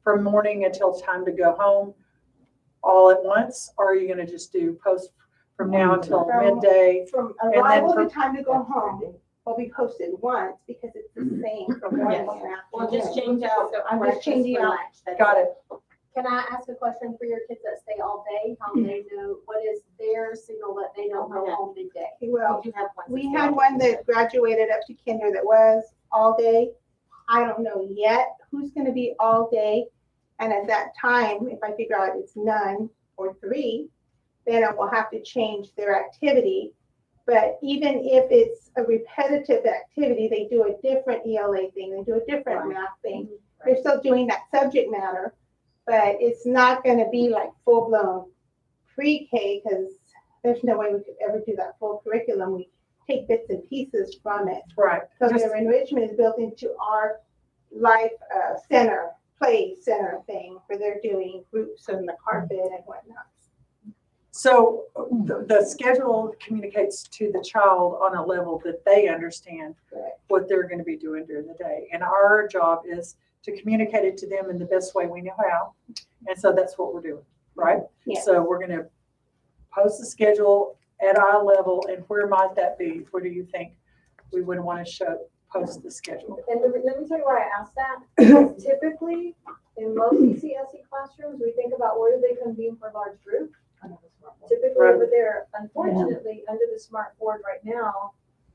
[SPEAKER 2] from morning until time to go home all at once? Or are you gonna just do post from now until midday?
[SPEAKER 1] From
[SPEAKER 2] And then
[SPEAKER 1] arrival
[SPEAKER 2] from-
[SPEAKER 1] to time to go home will be posted once because it's the same from morning and afternoon.
[SPEAKER 9] We'll just change out.
[SPEAKER 1] I'm just changing out.
[SPEAKER 2] Got it.
[SPEAKER 8] Can I ask a question for your kids that stay all day? How they know, what is their signal that they don't go home midday?
[SPEAKER 1] Well,
[SPEAKER 9] We do have one.
[SPEAKER 1] we had one that graduated up to kinder that was all day. I don't know yet who's gonna be all day. And at that time, if I figure out it's none or 3, then I will have to change their activity. But even if it's a repetitive activity, they do a different ELA thing, they do a different math thing. They're still doing that subject matter, but it's not gonna be like full-blown pre-K, because there's no way we could ever do that full curriculum. We take bits and pieces from it.
[SPEAKER 2] Right.
[SPEAKER 1] So
[SPEAKER 2] Just-
[SPEAKER 1] their enrichment is built into our life center, play center thing, where they're doing groups on the carpet and whatnot.
[SPEAKER 2] So the schedule communicates to the child on a level that they understand
[SPEAKER 1] Correct.
[SPEAKER 2] what they're going to be doing during the day. And our job is to communicate it to them in the best way we know how. And so that's what we're doing, right?
[SPEAKER 1] Yes.
[SPEAKER 2] So we're going to post the schedule at our level. And where might that be? Where do you think we would want to post the schedule?
[SPEAKER 4] And let me tell you why I asked that. Because typically, in most CSE classrooms, we think about where do they convene for large group? Typically
[SPEAKER 2] Right.
[SPEAKER 4] over there. Unfortunately, under the smart board right now,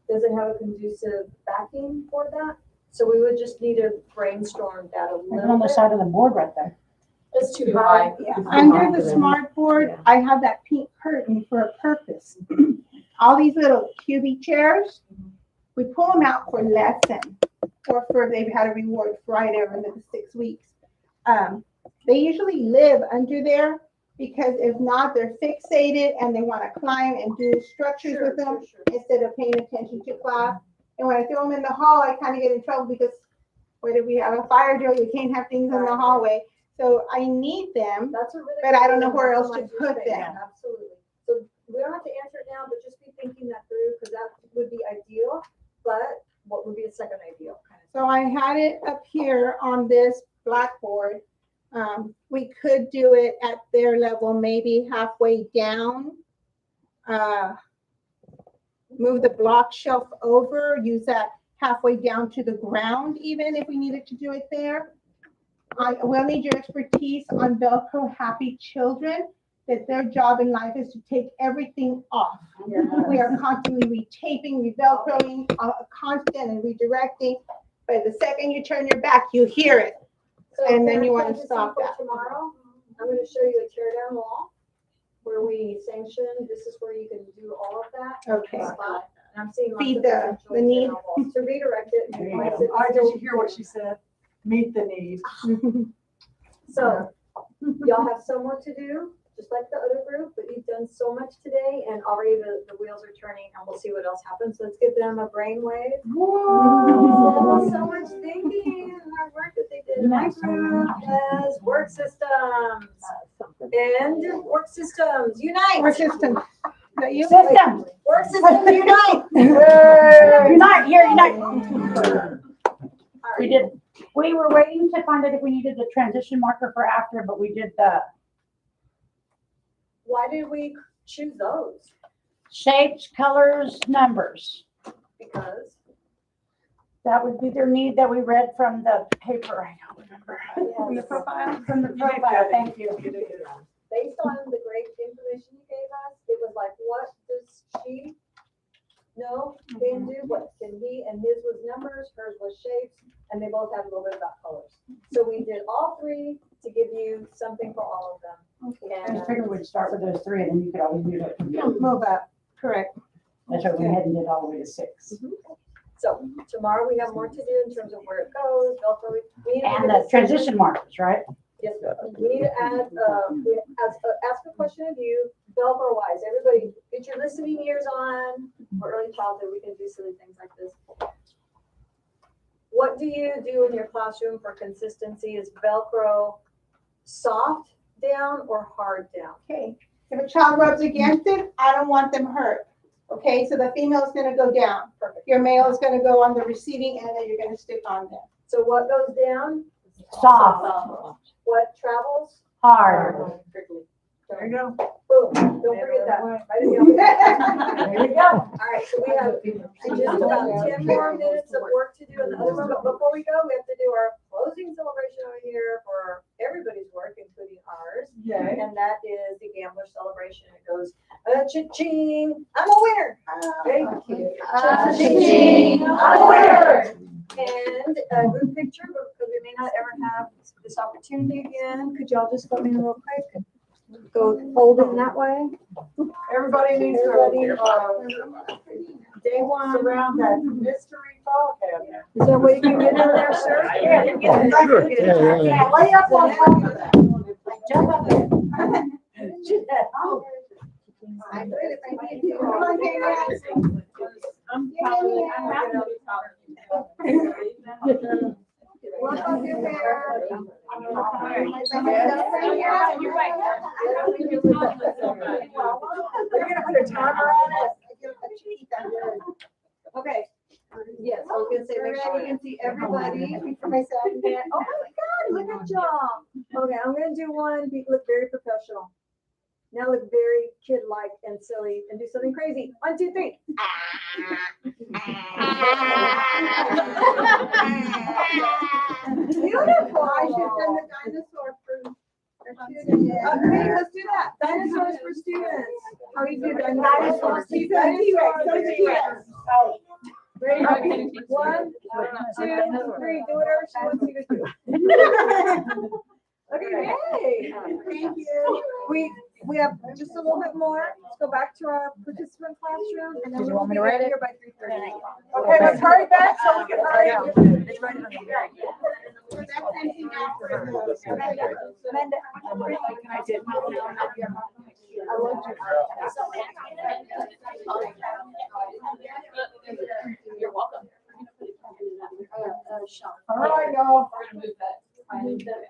[SPEAKER 4] doesn't have a conducive backing for that. So we would just need to brainstorm that a
[SPEAKER 5] It's on
[SPEAKER 4] little
[SPEAKER 5] the
[SPEAKER 4] bit.
[SPEAKER 5] side of the board right there.
[SPEAKER 4] It's too high.
[SPEAKER 1] Yeah,
[SPEAKER 5] It's
[SPEAKER 1] under
[SPEAKER 5] behind
[SPEAKER 1] the
[SPEAKER 5] them.
[SPEAKER 1] smart board, I have that pink curtain for a purpose. All these little cubie chairs, we pull them out for lesson, or for if they've had a reward Friday or in the 6 weeks. They usually live under there, because if not, they're fixated and they want to climb and do structures with them instead of paying attention to class. And when I throw them in the hall, I kind of get in trouble because whether we have a fire drill, you can't have things in the hallway. So I need them.
[SPEAKER 4] That's a really.
[SPEAKER 1] But I don't know
[SPEAKER 4] good
[SPEAKER 1] where
[SPEAKER 4] one.
[SPEAKER 1] else to
[SPEAKER 4] That's what I
[SPEAKER 1] put
[SPEAKER 4] was saying.
[SPEAKER 1] them.
[SPEAKER 4] Absolutely. So we don't have to answer it now, but just be thinking that through, because that would be ideal. But what would be a second ideal kind of?
[SPEAKER 1] So I had it up here on this blackboard. We could do it at their level, maybe halfway down. Move the block shelf over, use that halfway down to the ground even if we needed to do it there. I will need your expertise on Velcro happy children, that their job in life is to take everything off. We are constantly retaping, revelcroing, constant and redirecting. But the second you turn your back, you hear it.
[SPEAKER 4] So
[SPEAKER 1] And then
[SPEAKER 4] can I
[SPEAKER 1] you wanna
[SPEAKER 4] plant this
[SPEAKER 1] stop
[SPEAKER 4] in for
[SPEAKER 1] that.
[SPEAKER 4] Tomorrow, I'm gonna show you a tear down wall where we sanction, this is where you can do all of that.
[SPEAKER 1] Okay.
[SPEAKER 4] Spot. And I'm seeing lots
[SPEAKER 1] Feed
[SPEAKER 4] of
[SPEAKER 1] the
[SPEAKER 4] potential in
[SPEAKER 1] need.
[SPEAKER 4] tear down walls. To redirect it.
[SPEAKER 2] There you
[SPEAKER 4] like I
[SPEAKER 2] go.
[SPEAKER 4] said,
[SPEAKER 2] All right, did you hear what she said? Meet the need.
[SPEAKER 4] So, y'all have some work to do, just like the other group, but you've done so much today and already the wheels are turning and we'll see what else happens. Let's give them a brainwave.
[SPEAKER 2] Whoa.
[SPEAKER 4] So much thinking and hard work that they did. My group has work systems. And work systems, unite.
[SPEAKER 1] Our system. That you?
[SPEAKER 5] System,
[SPEAKER 4] Work systems, unite.
[SPEAKER 5] unite, here, unite. We were waiting to find out if we needed the transition marker for after, but we did the
[SPEAKER 4] Why did we choose those?
[SPEAKER 5] shapes, colors, numbers.
[SPEAKER 4] Because.
[SPEAKER 5] That would be their need that we read from the paper, I don't remember.
[SPEAKER 1] From the profile?
[SPEAKER 5] From the profile, thank you.
[SPEAKER 4] Based on the great information you gave us, it was like, what does she know, can do, what can he, and his was numbers, hers was shapes, and they both have a little bit about colors. So we did all three to give you something for all of them.
[SPEAKER 5] I just figured we'd start with those three and then you could always move it from there.
[SPEAKER 1] Move up, correct.
[SPEAKER 5] That's why we went ahead and did all the way to 6.
[SPEAKER 4] So tomorrow we have more to do in terms of where it goes, Velcro. We need to
[SPEAKER 5] And
[SPEAKER 4] make a
[SPEAKER 5] the
[SPEAKER 4] decision.
[SPEAKER 5] transition markers, right?
[SPEAKER 4] Yes, we need to add, ask a question of you, Velcro wise, everybody, get your listening ears on, for early childhood, we can do silly things like this. What do you do in your classroom for consistency? Is Velcro soft down or hard down?
[SPEAKER 1] Okay, if a child rubs against it, I don't want them hurt. Okay, so the female is gonna go down.
[SPEAKER 4] Perfect.
[SPEAKER 1] Your male is gonna go on the receiving end and you're gonna stick on them.
[SPEAKER 4] So what goes down?
[SPEAKER 5] Soft,
[SPEAKER 4] What travels?
[SPEAKER 5] hard.
[SPEAKER 2] There you go.
[SPEAKER 4] Boom, don't forget that. Write it down.
[SPEAKER 5] There you go.
[SPEAKER 4] All right, so we have just about 10 more minutes of work to do in the other room, but before we go, we have to do our closing celebration over here for everybody's work, including ours.
[SPEAKER 2] Yay.
[SPEAKER 4] And that is the gambler celebration. It goes, cha-ching, I'm a winner. Thank you.
[SPEAKER 1] Cha-ching,
[SPEAKER 4] I'm a winner. And a group picture, because we may not ever have this opportunity again. Could y'all just let me know real quick? Go hold it in that way.
[SPEAKER 2] Everybody needs to,
[SPEAKER 4] Day one.
[SPEAKER 2] surround that mystery file cabinet.
[SPEAKER 4] Is there a way you can get in there, sir?
[SPEAKER 7] Sure, yeah.
[SPEAKER 2] Lay up on top of that.
[SPEAKER 5] Jump up there.
[SPEAKER 1] I could if I need to. Come on, Karen.
[SPEAKER 4] Welcome to there.
[SPEAKER 3] You're right.
[SPEAKER 4] We're gonna put a timer on it. Okay. Yes, I was gonna say, make sure we can see everybody. For myself. Oh my God, look at y'all. Okay, I'm gonna do one, look very professional. Now look very kid-like and silly and do something crazy. 1, 2, 3. Beautiful.
[SPEAKER 1] I should have done the dinosaur for.
[SPEAKER 4] Okay, let's do that. Dinosaurs for students. How do you do dinosaurs? Dinosaurs. Ready? 1, 2, 3. Do whatever she wants you to do. Okay, yay.
[SPEAKER 1] Thank you.
[SPEAKER 4] We have just a little bit more. Let's go back to our participant classroom and then
[SPEAKER 5] Did you
[SPEAKER 4] we'll
[SPEAKER 5] want me
[SPEAKER 4] be
[SPEAKER 5] to write
[SPEAKER 4] ready
[SPEAKER 5] it?
[SPEAKER 4] here by 3:30.
[SPEAKER 2] Okay, let's hurry back so we can hurry up.
[SPEAKER 4] It's right on the
[SPEAKER 1] So that's empty now for the-
[SPEAKER 4] Amanda.
[SPEAKER 5] I did.
[SPEAKER 3] You're welcome.
[SPEAKER 2] All right, y'all.
[SPEAKER 3] I moved that.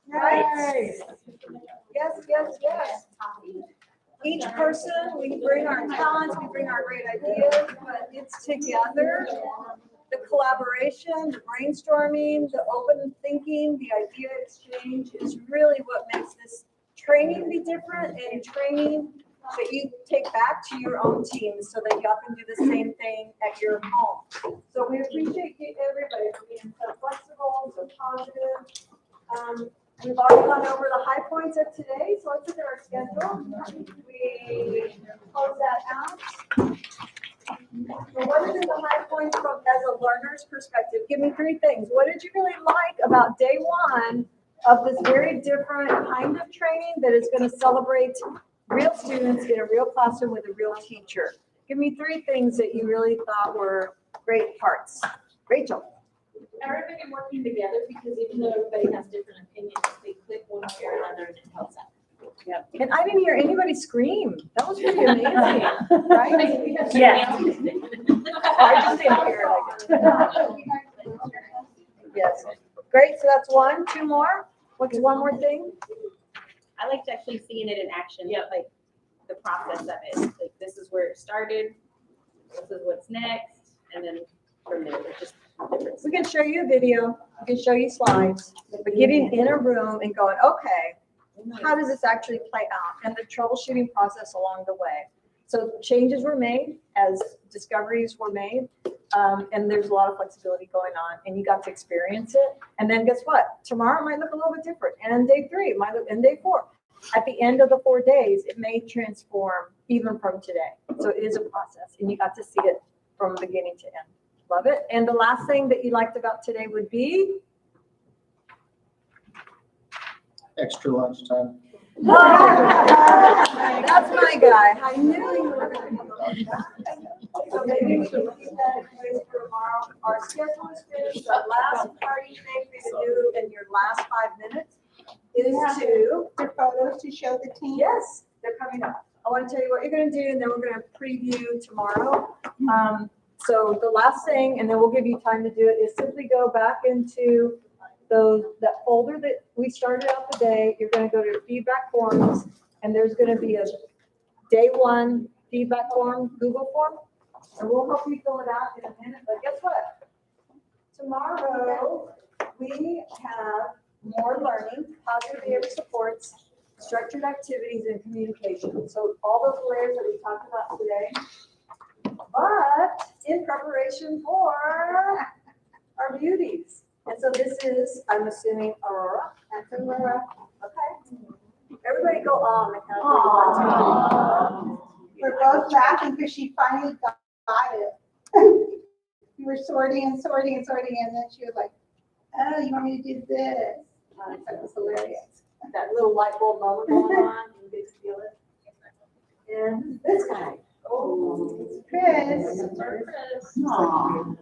[SPEAKER 2] Yay.
[SPEAKER 4] Yes. Each person, we bring our talents, we bring our great ideas, but it's together. The collaboration, the brainstorming, the open thinking, the idea exchange is really what makes this training be different, and training that you take back to your own team so that y'all can do the same thing at your home. So we appreciate everybody for being so flexible, so positive. We've already gone over the high points of today, so let's look at our schedule. We close that out. So what have been the high points from as a learner's perspective? Give me 3 things. What did you really like about day 1 of this very different kind of training that is going to celebrate real students in a real classroom with a real teacher? Give me 3 things that you really thought were great parts. Rachel.
[SPEAKER 6] Everybody working together, because even though everybody has different opinions, they click one way or another and it helps out.
[SPEAKER 4] And I didn't hear anybody scream. That was pretty amazing, right?
[SPEAKER 5] Yeah.
[SPEAKER 4] I just didn't hear like. Yes. Great. So that's 1. 2 more. What's one more thing?
[SPEAKER 9] I liked actually seeing it in action, like the process of it. Like, this is where it started, this is what's next, and then from there, it's just different.
[SPEAKER 4] We can show you a video, we can show you slides, but getting in a room and going, okay, how does this actually play out? And the troubleshooting process along the way. So changes were made as discoveries were made, and there's a lot of flexibility going on, and you got to experience it. And then guess what? Tomorrow it might look a little bit different, and day 3 it might look, and day 4. At the end of the 4 days, it may transform even from today. So it is a process, and you got to see it from beginning to end. Love it. And the last thing that you liked about today would be?
[SPEAKER 7] Extra lunch time.
[SPEAKER 4] That's my guy. I knew you were going to come. So maybe we can keep that in place for tomorrow. Our schedule is finished. The last party thing for you to do in your last 5 minutes is to.
[SPEAKER 1] For photos to show the team.
[SPEAKER 4] Yes, they're coming up. I want to tell you what you're going to do, and then we're going to preview tomorrow. So the last thing, and then we'll give you time to do it, is simply go back into that folder that we started out the day. You're going to go to feedback forms, and there's going to be a day 1 feedback form, Google form, and we'll help you fill it out in a minute. But guess what? Tomorrow we have more learning, positive behavior supports, structured activities, and communication. So all those layers that we talked about today. But in preparation for our beauties. And so this is, I'm assuming, Aurora. That's Aurora. Okay. Everybody go on the count of 1, 2, 3.
[SPEAKER 1] We're both laughing because she finally got it. We were sorting, and then she was like, oh, you want me to do this? That was hilarious.
[SPEAKER 4] That little light bulb moment going on. You guys feel it? And this guy.
[SPEAKER 1] Oh, it's Chris.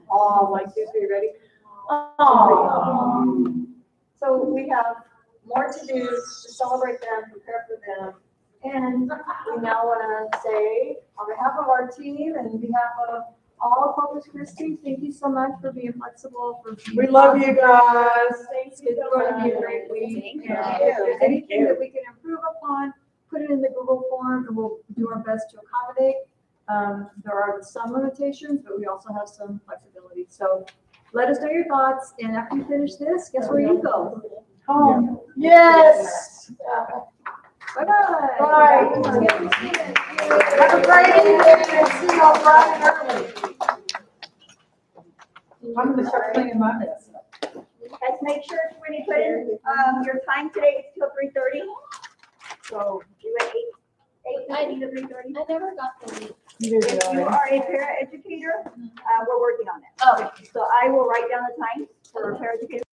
[SPEAKER 4] Oh, my 2, 3, ready? Oh. So we have more to do to celebrate them, prepare for them. And we now want to say, on behalf of our team and on behalf of all of Corpus Christi, thank you so much for being flexible.
[SPEAKER 2] We love you guys.
[SPEAKER 4] Thanks. It's going to be a great week. And if there's anything that we can improve upon, put it in the Google form, and we'll do our best to accommodate. There are some limitations, but we also have some flexibility. So let us know your thoughts. And after you finish this, guess where you go?
[SPEAKER 2] Home. Yes.
[SPEAKER 4] Bye-bye.
[SPEAKER 2] Bye. Have a great evening. See y'all bright and early. I'm gonna start cleaning my mess up.
[SPEAKER 10] Guys, make sure when you put in, your time today is till 3:30. So do it 8:30 to 3:30.
[SPEAKER 6] I never got the link.
[SPEAKER 10] If you are a para educator, we're working on it.
[SPEAKER 6] Oh.
[SPEAKER 10] So I will write down the time for para educator.